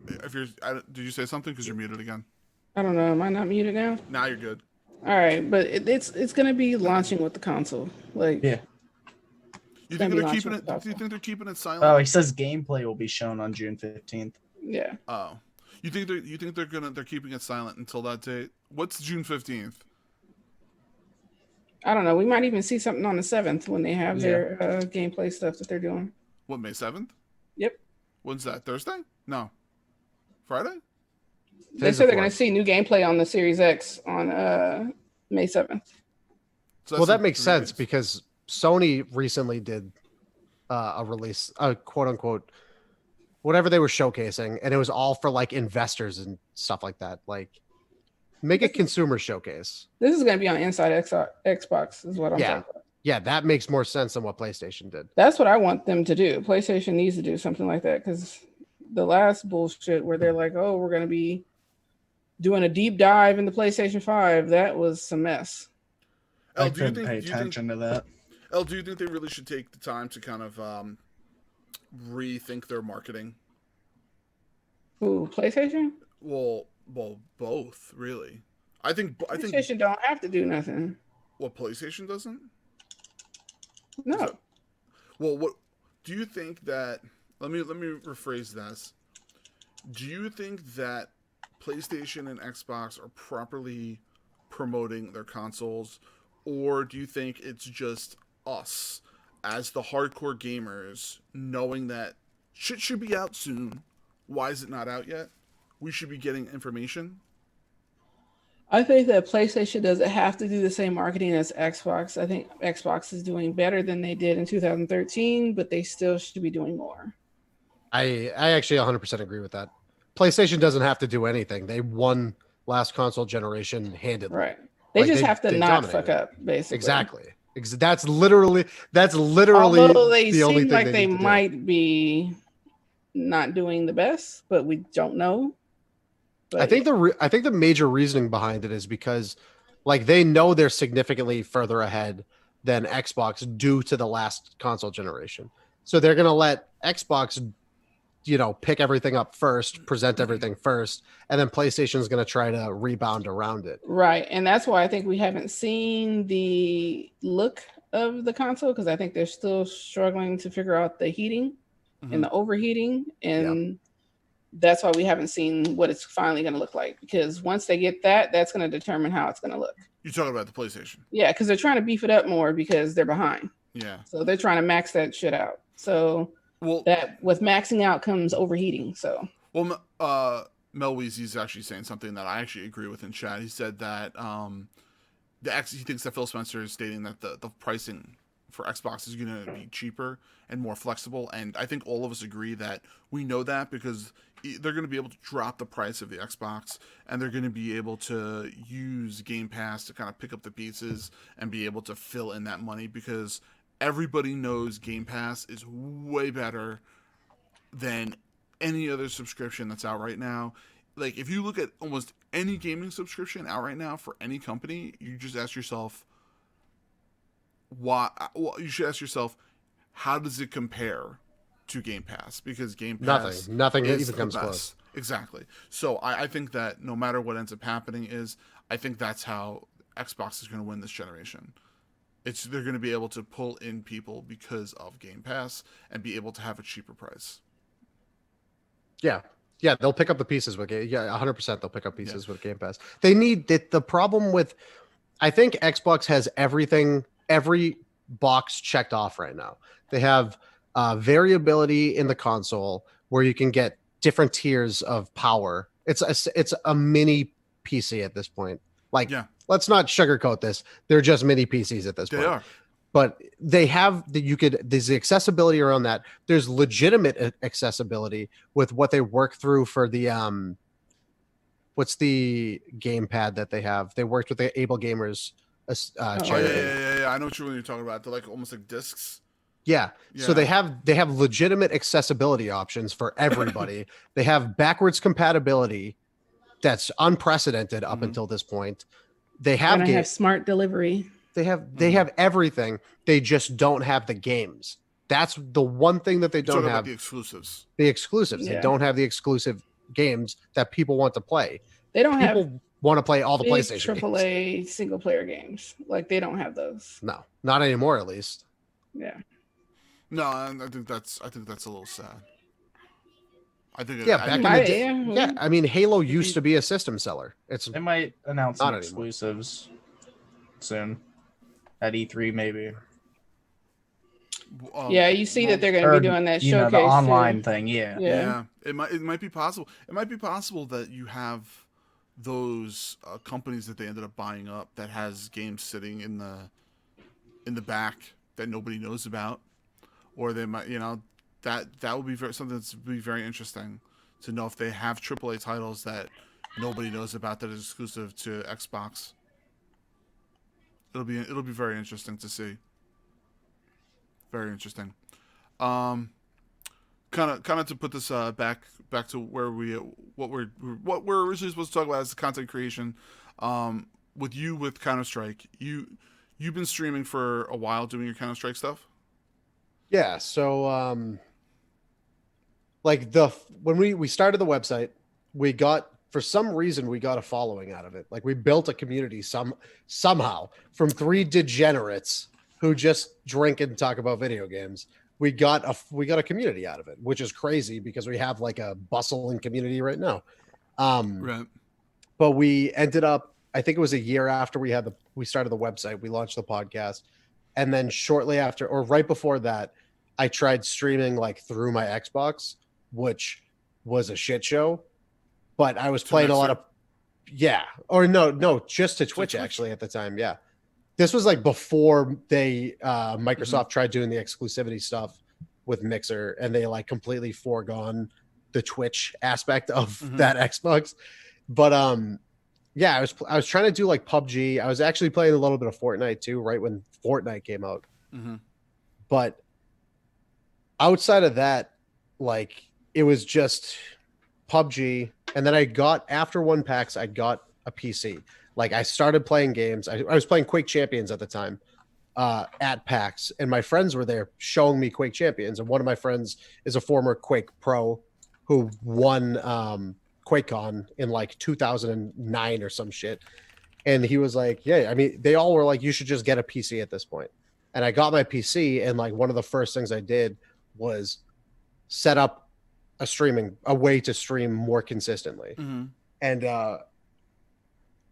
Did you say something? Because you're muted again. I don't know. Am I not muted now? Now you're good. All right, but it's going to be launching with the console. Like, yeah. You think they're keeping it? Do you think they're keeping it silent? Oh, he says gameplay will be shown on June 15th. Yeah. Oh, you think they're keeping it silent until that date? What's June 15th? I don't know. We might even see something on the 7th when they have their gameplay stuff that they're doing. What, May 7th? Yep. When's that? Thursday? No. Friday? They said they're going to see new gameplay on the Series X on May 7th. So well, that makes sense because Sony recently did a release, quote unquote, whatever they were showcasing, and it was all for like investors and stuff like that. Like, make a consumer showcase. This is going to be on Inside Xbox, is what I'm talking about. Yeah, that makes more sense than what PlayStation did. That's what I want them to do. PlayStation needs to do something like that because the last bullshit where they're like, oh, we're going to be doing a deep dive into PlayStation 5, that was a mess. I couldn't pay attention to that. Do you think they really should take the time to kind of rethink their marketing? Ooh, PlayStation? Well, both really. I think PlayStation don't have to do nothing. What, PlayStation doesn't? No. What do you think that? Let me rephrase this. Do you think that PlayStation and Xbox are properly promoting their consoles, or do you think it's just us as the hardcore gamers knowing that shit should be out soon? Why is it not out yet? We should be getting information. I think that PlayStation doesn't have to do the same marketing as Xbox. I think Xbox is doing better than they did in 2013, but they still should be doing more. I actually 100% agree with that. PlayStation doesn't have to do anything. They won last console generation handedly. Right. They just have to not fuck up, basically. Exactly. That's literally although they the only seem thing like they might be not doing the best, but we don't know. But I think the major reasoning behind it is because like they know they're significantly further ahead than Xbox due to the last console generation. So they're going to let Xbox pick everything up first, present everything first, and then PlayStation is going to try to rebound around it. Right. And that's why I think we haven't seen the look of the console because I think they're still struggling to figure out the heating and the overheating. And that's why we haven't seen what it's finally going to look like, because once they get that, that's going to determine how it's going to look. You're talking about the PlayStation? Yeah, because they're trying to beef it up more because they're behind. Yeah. So they're trying to max that shit out. So that with maxing out comes overheating. So Mel Weezy's actually saying something that I actually agree with in chat. He said that he thinks that Phil Spencer is stating that the pricing for Xbox is going to be cheaper and more flexible, and I think all of us agree that we know that because they're going to be able to drop the price of the Xbox, and they're going to be able to use Game Pass to kind of pick up the pieces and be able to fill in that money, because everybody knows Game Pass is way better than any other subscription that's out right now. Like, if you look at almost any gaming subscription out right now for any company, you just ask yourself, why? Well, you should ask yourself, how does it compare to Game Pass? Because Game Pass nothing is even the comes best. close. Exactly. So I think that no matter what ends up happening I think that's how Xbox is going to win this generation. They're going to be able to pull in people because of Game Pass and be able to have a cheaper price. Yeah. Yeah, they'll pick up the pieces with Game. Yeah, 100% they'll pick up pieces with Game Pass. They need the problem with, I think Xbox has every box checked off right now. They have variability in the console where you can get different tiers of power. It's a mini PC at this point. Like, let's not sugarcoat this. They're just mini PCs at this point. They are. But they have there's the accessibility around that. There's legitimate accessibility with what they work through for the what's the gamepad that they have? They worked with the Able Gamers charity. Yeah. I know what you're talking about. They're like almost like discs. Yeah. So they have legitimate accessibility options for everybody. They have backwards compatibility that's unprecedented up until this point. They have smart delivery. They have everything. They just don't have the games. That's the one thing that they don't have. About the exclusives. The exclusives. Yeah. They don't have the exclusive games that people want to play. They don't people want to play all the PlayStation AAA games. single player games. Like, they don't have those. No, not anymore, at least. Yeah. No, I think that's a little sad. I think back in the day. Yeah, I mean, Halo used to be a system seller. They might announce some not exclusives soon at E3, maybe. Yeah, you see that they're going to be doing that showcase. The online thing. Yeah. It might be possible. It might be possible that you have those companies that they ended up buying up that has games sitting in the back that nobody knows about, or they might, that would be something that's be very interesting to know if they have AAA titles that nobody knows about that is exclusive to Xbox. It'll be very interesting to see. Very interesting. Kind of to put this back to where what we're originally supposed to talk about as content creation. With Counter-Strike, you've been streaming for a while doing your Counter-Strike stuff. Yeah. So when we started the website, for some reason we got a following out of it. Like, we built a community somehow from 3 degenerates who just drink and talk about video games. We got a community out of it, which is crazy because we have like a bustling community right now. Right. But we ended up, I think it was a year after we started the website, we launched the podcast. And then shortly after, or right before that, I tried streaming like through my Xbox, which was a shit show. But I was playing a lot of, just to Twitch actually at the time. Yeah. This was like before Microsoft tried doing the exclusivity stuff with Mixer, and they like completely foregone the Twitch aspect of that Xbox. But I was trying to do like PUBG. I was actually playing a little bit of Fortnite too, right when Fortnite came out. But outside of that, like, it was just PUBG. And then after one PAX, I got a PC. Like, I started playing games. I was playing Quake Champions at the time at PAX, and my friends were there showing me Quake Champions. And one of my friends is a former Quake pro who won QuakeCon in like 2009 or some shit. And he was like, yeah, I mean, they all were like, you should just get a PC at this point. And I got my PC, and like one of the first things I did was set up a way to stream more consistently. And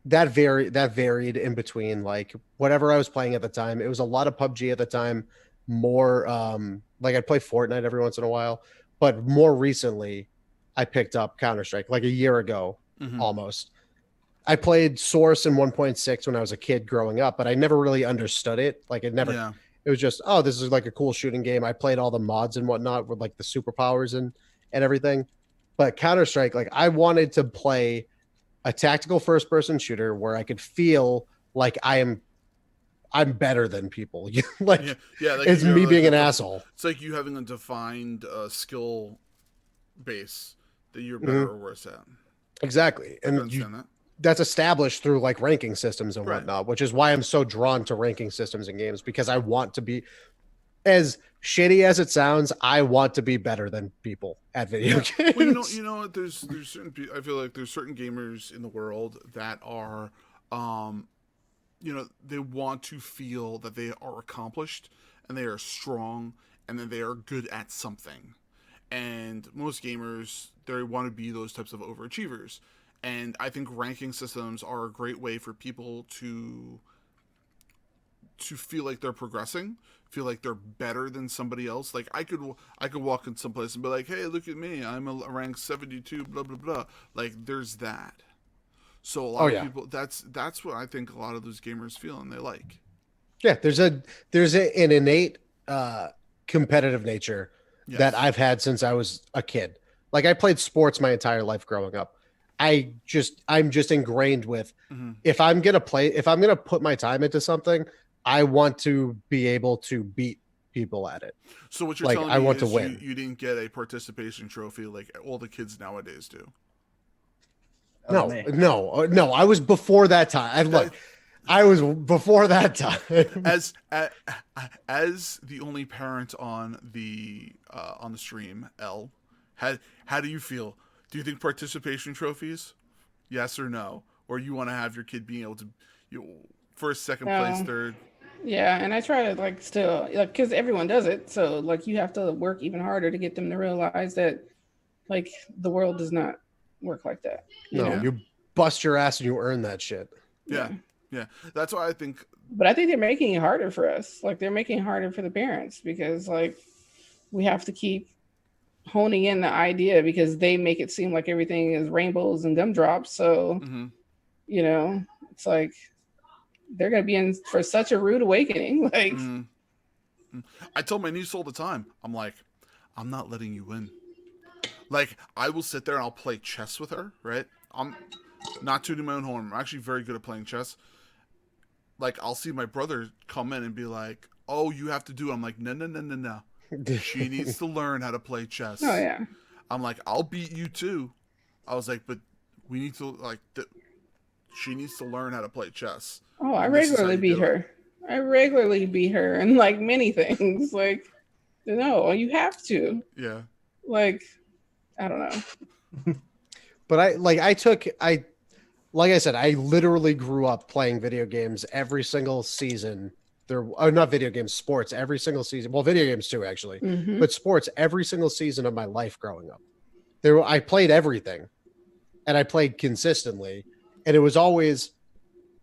that varied in between like whatever I was playing at the time. It was a lot of PUBG at the time, more like I'd play Fortnite every once in a while, but more recently I picked up Counter-Strike like a year ago almost. I played Source in 1.6 when I was a kid growing up, but I never really understood it. Like, it was just, oh, this is like a cool shooting game. I played all the mods and whatnot with like the superpowers and everything. But Counter-Strike, like, I wanted to play a tactical first-person shooter where I could feel like I'm better than people. Like, like it's me being an asshole. It's like you having a defined skill base that you're better or worse at. Exactly. I can And understand that. that's established through like ranking systems and Right. whatnot, which is why I'm so drawn to ranking systems in games, because I want to be, as shitty as it sounds, I want to be better than people at video games. Well, you know, there's certain. I feel like there's certain gamers in the world that are, they want to feel that they are accomplished and they are strong and that they are good at something. And most gamers, they want to be those types of overachievers. And I think ranking systems are a great way for people to feel like they're progressing, feel like they're better than somebody else. Like I could walk in some place and be like, "Hey, look at me! I'm a rank 72." Blah blah blah. Like there's that. So a lot of people. That's what I think a lot of those gamers feel and they like. Yeah, there's an innate competitive nature that I've had since I was a kid. Like I played sports my entire life growing up. I'm just ingrained with if I'm gonna put my time into something, I want to be able to beat people at it. So what you're telling me is to win. You didn't get a participation trophy like all the kids nowadays do. No. I was before that time. I was before that time. As the only parent on the stream, L, how do you feel? Do you think participation trophies? Yes or no? Or you want to have your kid being able to first, second place, third? Yeah, and I try to still because everyone does it. So you have to work even harder to get them to realize that the world does not work like that. You bust your ass and you earn that shit. Yeah. That's why I think. But I think they're making it harder for us. They're making it harder for the parents because we have to keep honing in the idea because they make it seem like everything is rainbows and gumdrops. So, it's they're going to be in for such a rude awakening. I tell my niece all the time, I'm like, I'm not letting you win. I will sit there and I'll play chess with her, right? I'm not tooting my own horn. I'm actually very good at playing chess. I'll see my brother come in and be like, oh, you have to do it. I'm like, no. She needs to learn how to play chess. Oh, yeah. I'm like, I'll beat you too. I was like, but we need to, she needs to learn how to play chess. Oh, I regularly beat her. I regularly beat her in many things. No, you have to. Yeah. I don't know. But like I said, I literally grew up playing video games every single season. Not video games, sports every single season. Well, video games too, actually, but sports every single season of my life growing up. I played everything, and I played consistently, and it was always.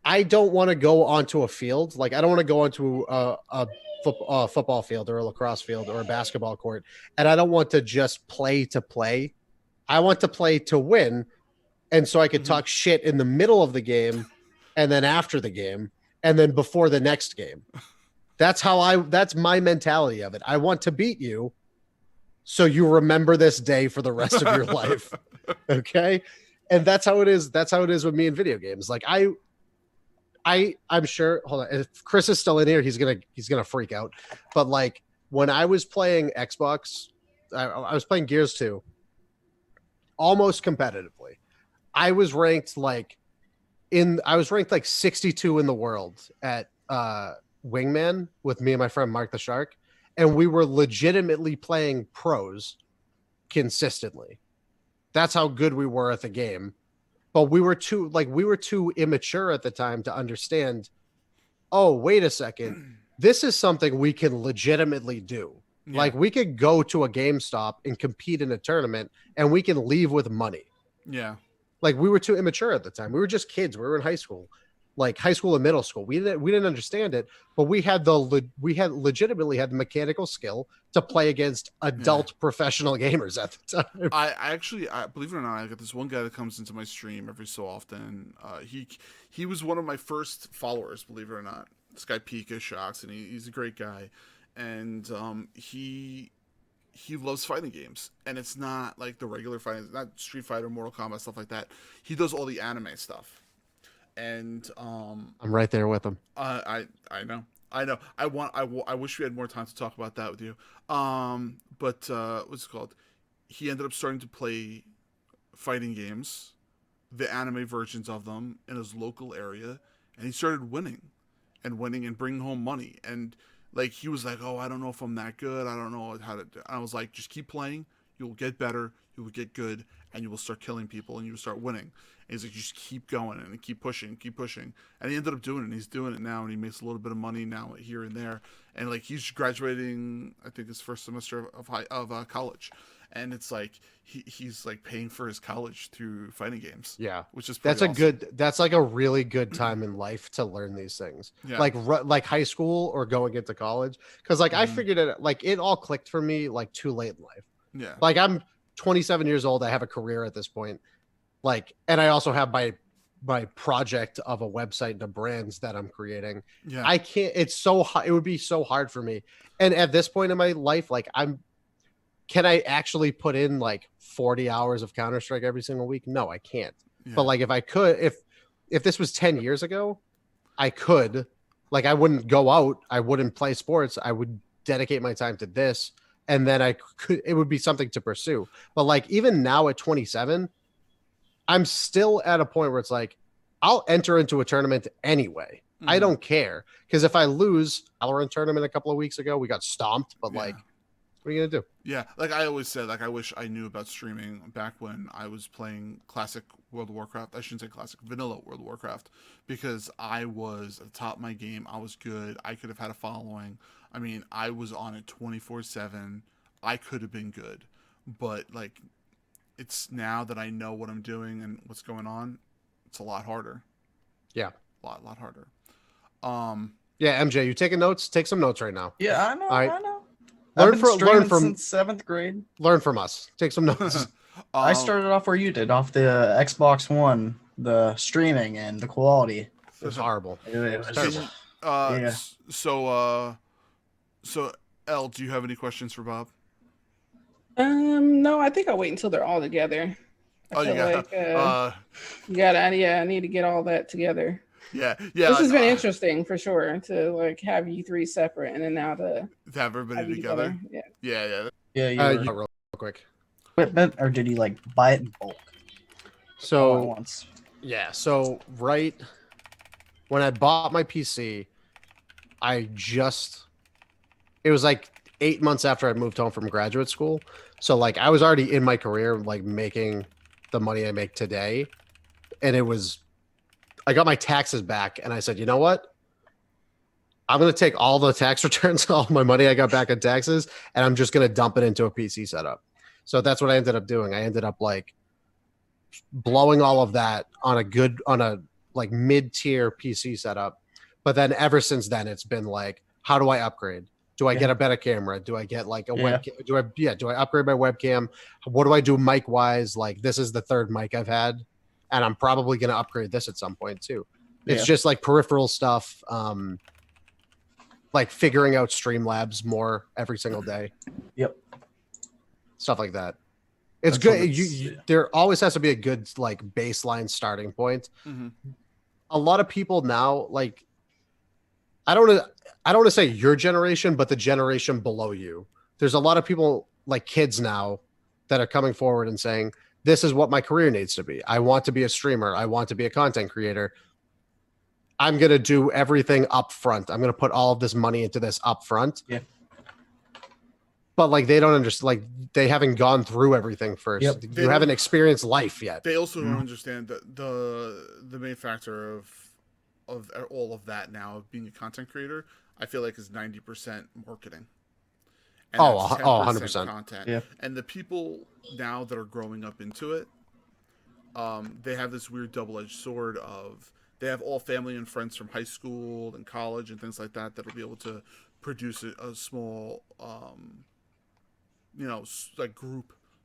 I don't want to go onto a field. I don't want to go onto a football field or a lacrosse field or a basketball court, and I don't want to just play to play. I want to play to win, and so I could talk shit in the middle of the game, and then after the game, and then before the next game. That's my mentality of it. I want to beat you, so you remember this day for the rest of your life. Okay, and that's how it is. That's how it is with me in video games. I'm sure. Hold on, if Chris is still in here, he's gonna freak out. But when I was playing Xbox, I was playing Gears 2, almost competitively. I was ranked 62 in the world at Wingman with me and my friend Mark the Shark, and we were legitimately playing pros consistently. That's how good we were at the game. But we were too immature at the time to understand, oh, wait a second. This is something we can legitimately do. Yeah. We could go to a GameStop and compete in a tournament and we can leave with money. Yeah. We were too immature at the time. We were just kids. We were in high school. High school and middle school. We didn't understand it, but we legitimately had the mechanical skill to play against adult professional gamers at the time. I believe it or not, I got this one guy that comes into my stream every so often. He was one of my first followers, believe it or not. This guy Pika Shocks, and he's a great guy, and he loves fighting games, and it's not the regular fighting, not Street Fighter, Mortal Kombat, stuff like that. He does all the anime stuff. And I'm right there with him. I know. I wish we had more time to talk about that with you. But what's it called? he ended up starting to play fighting games, the anime versions of them in his local area, and he started winning and bringing home money. And like he was like, oh, I don't know if I'm that good. I don't know how to do. I was like, just keep playing. You'll get better. You will get good, and you will start killing people, and you will start winning. And he's like, just keep going and keep pushing. And he ended up doing it. And he's doing it now, and he makes a little bit of money now here and there. And like he's graduating, I think his first semester of college, and it's like he's like paying for his college through fighting games. Yeah, which is pretty awesome. That's like a really good time in life to learn these things. Yeah. Like high school or going into college, because like I figured it, like it all clicked for me like too late in life. Yeah, like I'm 27 years old. I have a career at this point. Like, and I also have my project of a website and the brands that I'm creating. Yeah, I can't. It's so hard. It would be so hard for me. And at this point in my life, like can I actually put in like 40 hours of Counter-Strike every single week? No, I can't. yeah. But like if I could, if this was 10 years ago, I could. Like I wouldn't go out. I wouldn't play sports. I would dedicate my time to this. And then it would be something to pursue. But like even now at 27, I'm still at a point where it's like, I'll enter into a tournament anyway. Mm-hmm. I don't care. Because if I lose, Valorant tournament a couple of weeks ago, we got stomped. But like, what are you going to do? Yeah, like I always said, like I wish I knew about streaming back when I was playing classic World of Warcraft. I shouldn't say classic, vanilla World of Warcraft, because I was at the top of my game. I was good. I could have had a following. I mean, I was on it 24/7. I could have been good. But like, it's now that I know what I'm doing and what's going on, it's a lot harder. Yeah. A lot harder. Yeah, MJ, you taking notes? Take some notes right now. Yeah, I know. All right. I know. Learn Learn from since 7th grade. Learn from us. Take some notes. I started off where you did, off the Xbox One, the streaming and the quality. It was horrible. It was terrible. Yeah. So Elle, do you have any questions for Bob? No, I think I'll wait until they're all together. I need to get all that together. Yeah. This has been interesting for sure to like have you three separate and then now to have everybody together. Yeah. Real quick. Equipment, or did he like buy it in bulk? So All at once. Yeah. So right when I bought my PC, it was like 8 months after I moved home from graduate school. So like I was already in my career, like making the money I make today. And I got my taxes back and I said, you know what? I'm going to take all the tax returns, all my money I got back in taxes, and I'm just going to dump it into a PC setup. So that's what I ended up doing. I ended up like blowing all of that on a like mid-tier PC setup. But then ever since then, it's been like, how do I upgrade? Do I get a better camera? Do I get like a webcam? Do I upgrade my webcam? What do I do mic wise? Like this is the third mic I've had, and I'm probably going to upgrade this at some point too. It's just like peripheral stuff, like figuring out Streamlabs more every single day. Yep. Stuff like that. It's good. There always has to be a good like baseline starting point. Mm-hmm. A lot of people now, like, I don't want to say your generation, but the generation below you. There's a lot of people like kids now that are coming forward and saying, this is what my career needs to be. I want to be a streamer. I want to be a content creator. I'm going to do everything up front. I'm going to put all of this money into this up front. Yeah. But like, they don't understand, like they haven't gone through everything first. Yep. You haven't experienced life yet. They also don't understand that the main factor of all of that now, of being a content creator, I feel like is 90% marketing. And 100%. Content. Yeah. And the people now that are growing up into it, they have this weird double-edged sword of, they have all family and friends from high school and college and things like that that'll be able to produce a small, like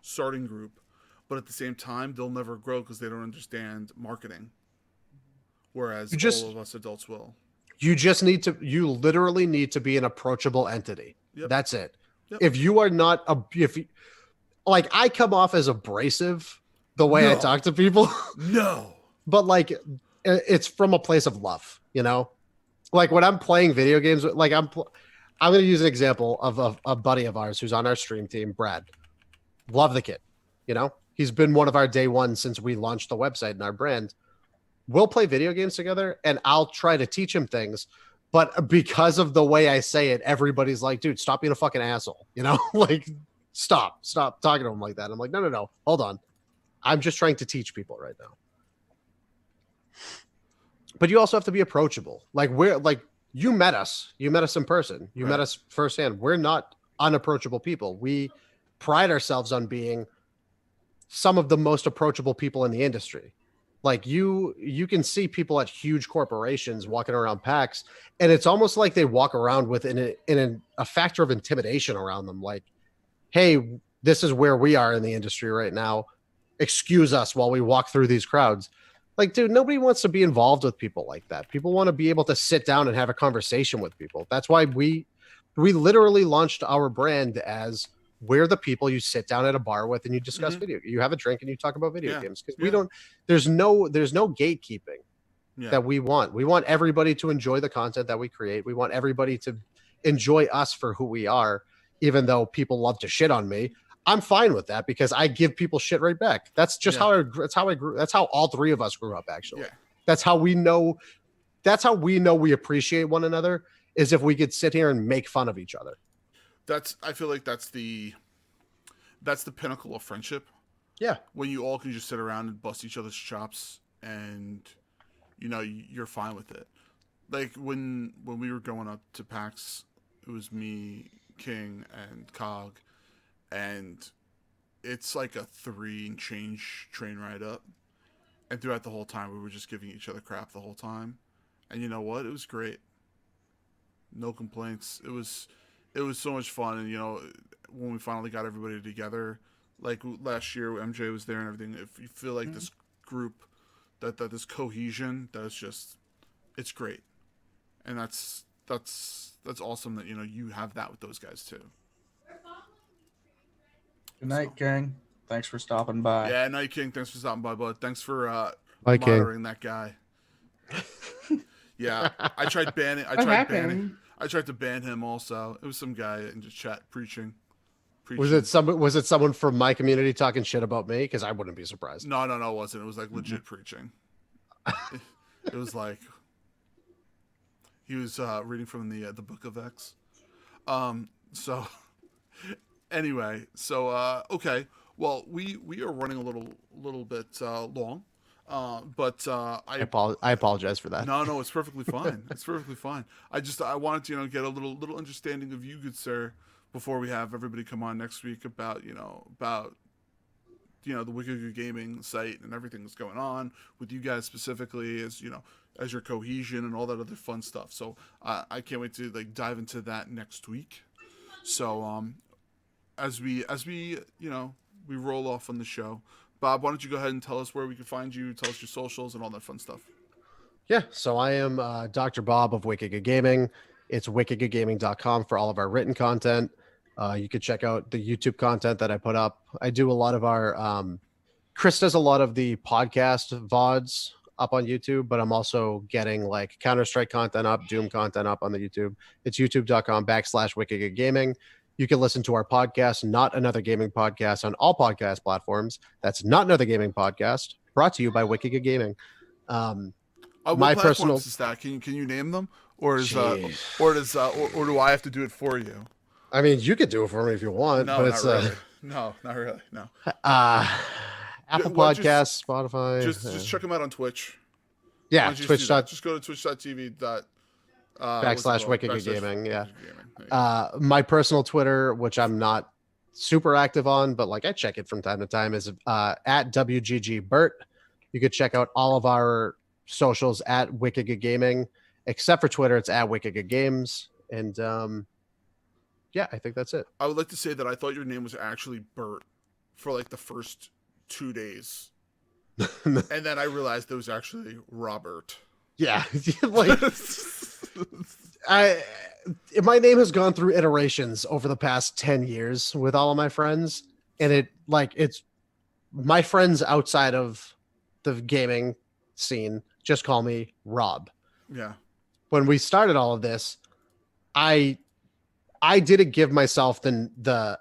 starting group. But at the same time, they'll never grow because they don't understand marketing. Whereas all of us adults will. You literally need to be an approachable entity. Yep. That's it. Yep. If you are not like I come off as abrasive the way I talk to people. No. But like it's from a place of love, you know? Like when I'm playing video games, like I'm going to use an example of a buddy of ours who's on our stream team, Brad. Love the kid. You know, he's been one of our day one since we launched the website and our brand. We'll play video games together and I'll try to teach him things. But because of the way I say it, everybody's like, dude, stop being a fucking asshole. You know, like, stop talking to him like that. I'm like, no, hold on. I'm just trying to teach people right now. But you also have to be approachable. Like, you met us in person. You met us firsthand. We're not unapproachable people. We pride ourselves on being some of the most approachable people in the industry. Like you can see people at huge corporations walking around PAX, and it's almost like they walk around with a factor of intimidation around them. Like, hey, this is where we are in the industry right now. Excuse us while we walk through these crowds. Like, dude, nobody wants to be involved with people like that. People want to be able to sit down and have a conversation with people. That's why we literally launched our brand as we're the people you sit down at a bar with and you discuss video. You have a drink and you talk about video games because we don't. There's no gatekeeping that we want. We want everybody to enjoy the content that we create. We want everybody to enjoy us for who we are, even though people love to shit on me. I'm fine with that because I give people shit right back. That's just how I grew. That's how all three of us grew up. Actually, that's how we know. That's how we know we appreciate one another is if we could sit here and make fun of each other. I feel like that's the pinnacle of friendship. Yeah, when you all can just sit around and bust each other's chops, and you know you're fine with it. Like when we were going up to PAX, it was me, King, and Cog. And it's like a 3 and change train ride up. And throughout the whole time, we were just giving each other crap the whole time. And you know what? It was great. No complaints. It was so much fun. And, you know, when we finally got everybody together, like last year, MJ was there and everything. If you feel like this group, that this cohesion, that is just, it's great. And that's awesome that, you know, you have that with those guys too. Good night, King. Thanks for stopping by. Yeah, Night King. Thanks for stopping by, bud. Thanks for Bye, monitoring that guy. Yeah, I tried banning. I tried to ban him. Also, it was some guy in just chat preaching. Was it someone from my community talking shit about me? Because I wouldn't be surprised. No, it wasn't. It was like legit preaching. It was like he was reading from the Book of X. So. Anyway, so okay, well we are running a little bit long, but I apologize for that. No, it's perfectly fine. It's perfectly fine. I wanted to get a little understanding of you, good sir, before we have everybody come on next week about the Wicked Good Gaming site and everything that's going on with you guys specifically as as your cohesion and all that other fun stuff. So I can't wait to dive into that next week. So as we we roll off on the show, Bob, why don't you go ahead and tell us where we can find you, tell us your socials and all that fun stuff. Yeah, so I am Dr. Bob of Wicked Good Gaming. It's wickedgoodgaming.com for all of our written content. You can check out the YouTube content that I put up. I do a lot of our Chris does a lot of the podcast VODs up on YouTube, but I'm also getting like Counter-Strike content up, Doom content up on the YouTube. It's youtube.com/wickedgoodgaming. You can listen to our podcast, Not Another Gaming Podcast, on all podcast platforms. That's Not Another Gaming Podcast, brought to you by Wicked Good Gaming. My personal is that. Can you name them, or do I have to do it for you? I mean, you could do it for me if you want. No, but not it's really. No, not really. No. Apple Podcasts, Spotify. Just check them out on Twitch. Yeah, Twitch. Just go to twitch.tv. /Wicked Good Gaming. Yeah. My personal Twitter, which I'm not super active on, but I check it from time to time, is at WGGBert. You could check out all of our socials at Wicked Good Gaming, except for Twitter. It's at Wicked Good Games. And yeah, I think that's it. I would like to say that I thought your name was actually Bert for the first 2 days. And then I realized it was actually Robert. Yeah. My name has gone through iterations over the past 10 years with all of my friends. And it's my friends outside of the gaming scene just call me Rob. Yeah. When we started all of this, I didn't give myself the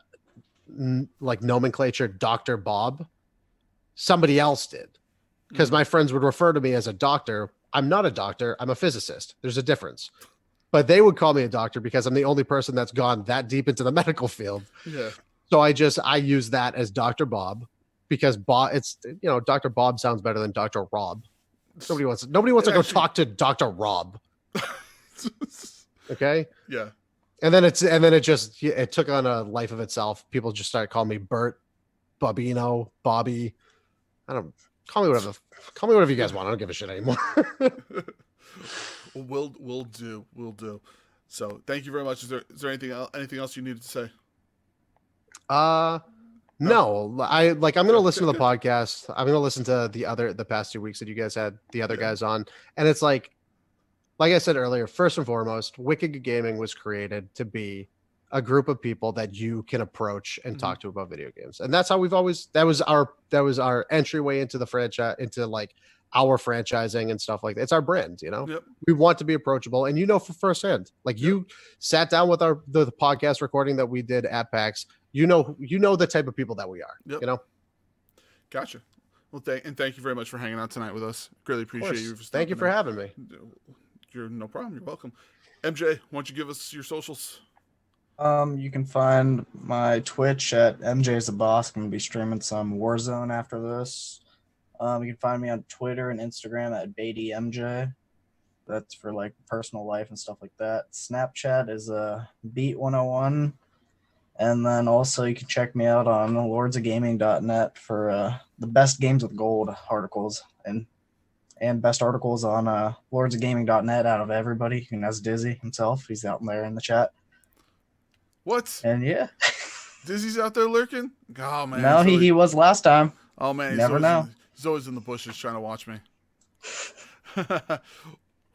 like nomenclature Dr. Bob. Somebody else did, because my friends would refer to me as a doctor. I'm not a doctor. I'm a physicist. There's a difference. But they would call me a doctor because I'm the only person that's gone that deep into the medical field. Yeah. So I use that as Dr. Bob, because Dr. Bob sounds better than Dr. Rob. Nobody wants to go talk to Dr. Rob. Okay. Yeah. And then it took on a life of itself. People just started calling me Bert, Bobino, Bobby. Call me whatever you guys want. I don't give a shit anymore. We'll do. So thank you very much. Is there anything else you needed to say? No. I'm gonna listen to the podcast. I'm gonna listen to the past 2 weeks that you guys had the other guys on, and it's like I said earlier, first and foremost, Wicked Good Gaming was created to be a group of people that you can approach and talk to about video games. And that's how that was our entryway into the franchise, into like our franchising and stuff like that. It's our brand, Yep. We want to be approachable, and for firsthand, like you sat down with the podcast recording that we did at PAX, you know the type of people that we are, Yep. Gotcha. Well, thank you very much for hanging out tonight with us. Greatly appreciate you. Thank you for having me. You're no problem. You're welcome. MJ, why don't you give us your socials? You can find my Twitch at MJ's the Boss. I'm gonna be streaming some Warzone after this. You can find me on Twitter and Instagram at BeattyMJ. That's for like personal life and stuff like that. Snapchat is Beat101. And then also you can check me out on lordsofgaming.net for the best games with gold articles and best articles on lordsofgaming.net out of everybody. And that's Dizzy himself. He's out there in the chat. What? And yeah. Dizzy's out there lurking? Oh man. No, he was last time. Oh man, he's always in the bushes trying to watch me.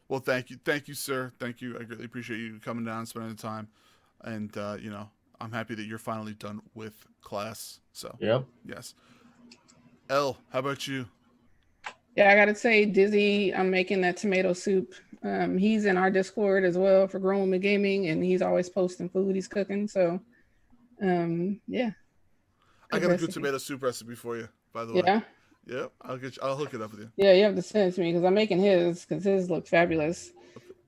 Well, thank you, sir. Thank you. I greatly appreciate you coming down, spending the time, and I'm happy that you're finally done with class. So yep. Yes. Elle, how about you? Yeah, I gotta say, Dizzy, I'm making that tomato soup. He's in our Discord as well for Grown Woman Gaming, and he's always posting food he's cooking. So, yeah. I got a good tomato soup recipe for you, by the way. Yeah. Yep. I'll hook it up with you. Yeah, you have to send it to me because I'm making his look fabulous.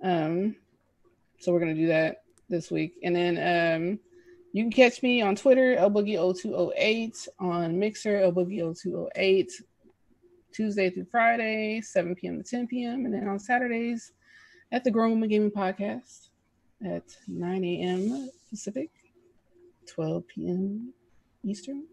So we're gonna do that this week, and then you can catch me on Twitter, lboogie0208, on Mixer, lboogie0208. Tuesday through Friday, 7 p.m. to 10 p.m. And then on Saturdays at the Grown Woman Gaming Podcast at 9 a.m. Pacific, 12 p.m. Eastern.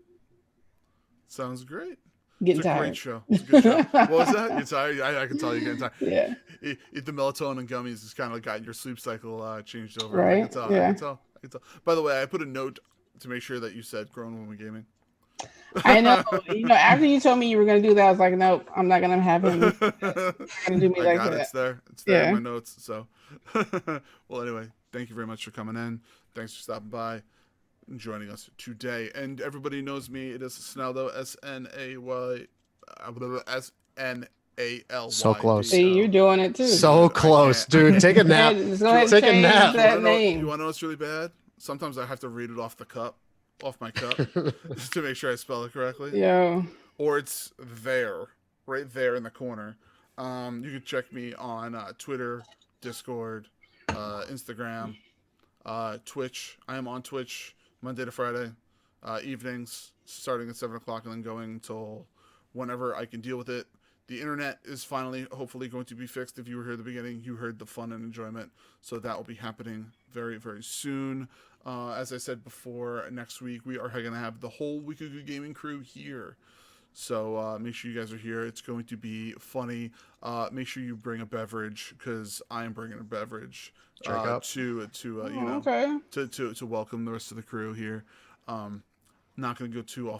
Sounds great. Getting tired. Great show. It's a good show. What was that? You're tired? I can tell you're getting tired. Yeah. Eat the melatonin gummies has kind of got your sleep cycle changed over. Right. I can tell. By the way, I put a note to make sure that you said Grown Woman Gaming. I know. After you told me you were going to do that, I was like, nope, I'm not going to have him do me like that. It's there in my notes. So, well, anyway, thank you very much for coming in. Thanks for stopping by and joining us today. And everybody knows me. It is Snaldo, SNAYSNALY. So close. See, you're doing it too. So close, dude. Take a nap. Take a nap. That You want to know what's really bad? Sometimes I have to read it off my cup, just to make sure I spell it correctly. Yeah. Or it's right there in the corner. You can check me on Twitter, Discord, Instagram, Twitch. I am on Twitch Monday to Friday, evenings, starting at 7 o'clock and then going until whenever I can deal with it. The internet is finally, hopefully, going to be fixed. If you were here at the beginning, you heard the fun and enjoyment. So that will be happening very, very soon. As I said before, next week we are going to have the whole Wicked Good Gaming crew here. So make sure you guys are here. It's going to be funny. Make sure you bring a beverage because I am bringing a beverage to welcome the rest of the crew here. Not going to go too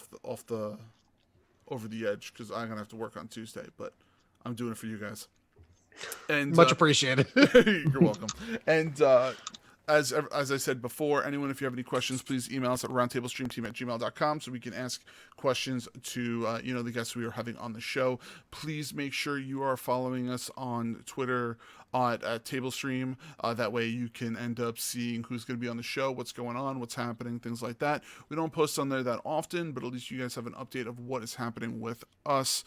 over the edge because I'm gonna have to work on Tuesday, but I'm doing it for you guys. And much appreciated. You're welcome. And as I said before, anyone, if you have any questions, please email us at roundtablestreamteam@gmail.com so we can ask questions to the guests we are having on the show. Please make sure you are following us on Twitter at TableStream. That way you can end up seeing who's going to be on the show, what's going on, what's happening, things like that. We don't post on there that often, but at least you guys have an update of what is happening with us.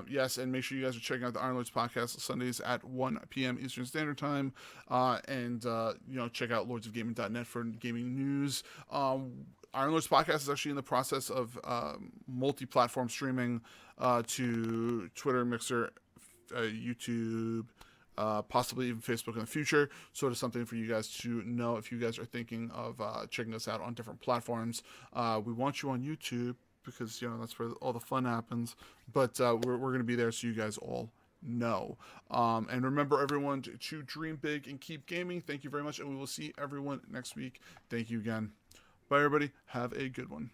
Yes, and make sure you guys are checking out the Iron Lords podcast Sundays at 1 p.m. Eastern Standard Time. And check out lordsofgaming.net for gaming news. Iron Lords podcast is actually in the process of multi-platform streaming to Twitter, Mixer, YouTube, possibly even Facebook in the future. Sort of something for you guys to know if you guys are thinking of checking us out on different platforms. We want you on YouTube because that's where all the fun happens. But we're going to be there so you guys all know. And remember, everyone, to dream big and keep gaming. Thank you very much, and we will see everyone next week. Thank you again. Bye, everybody. Have a good one.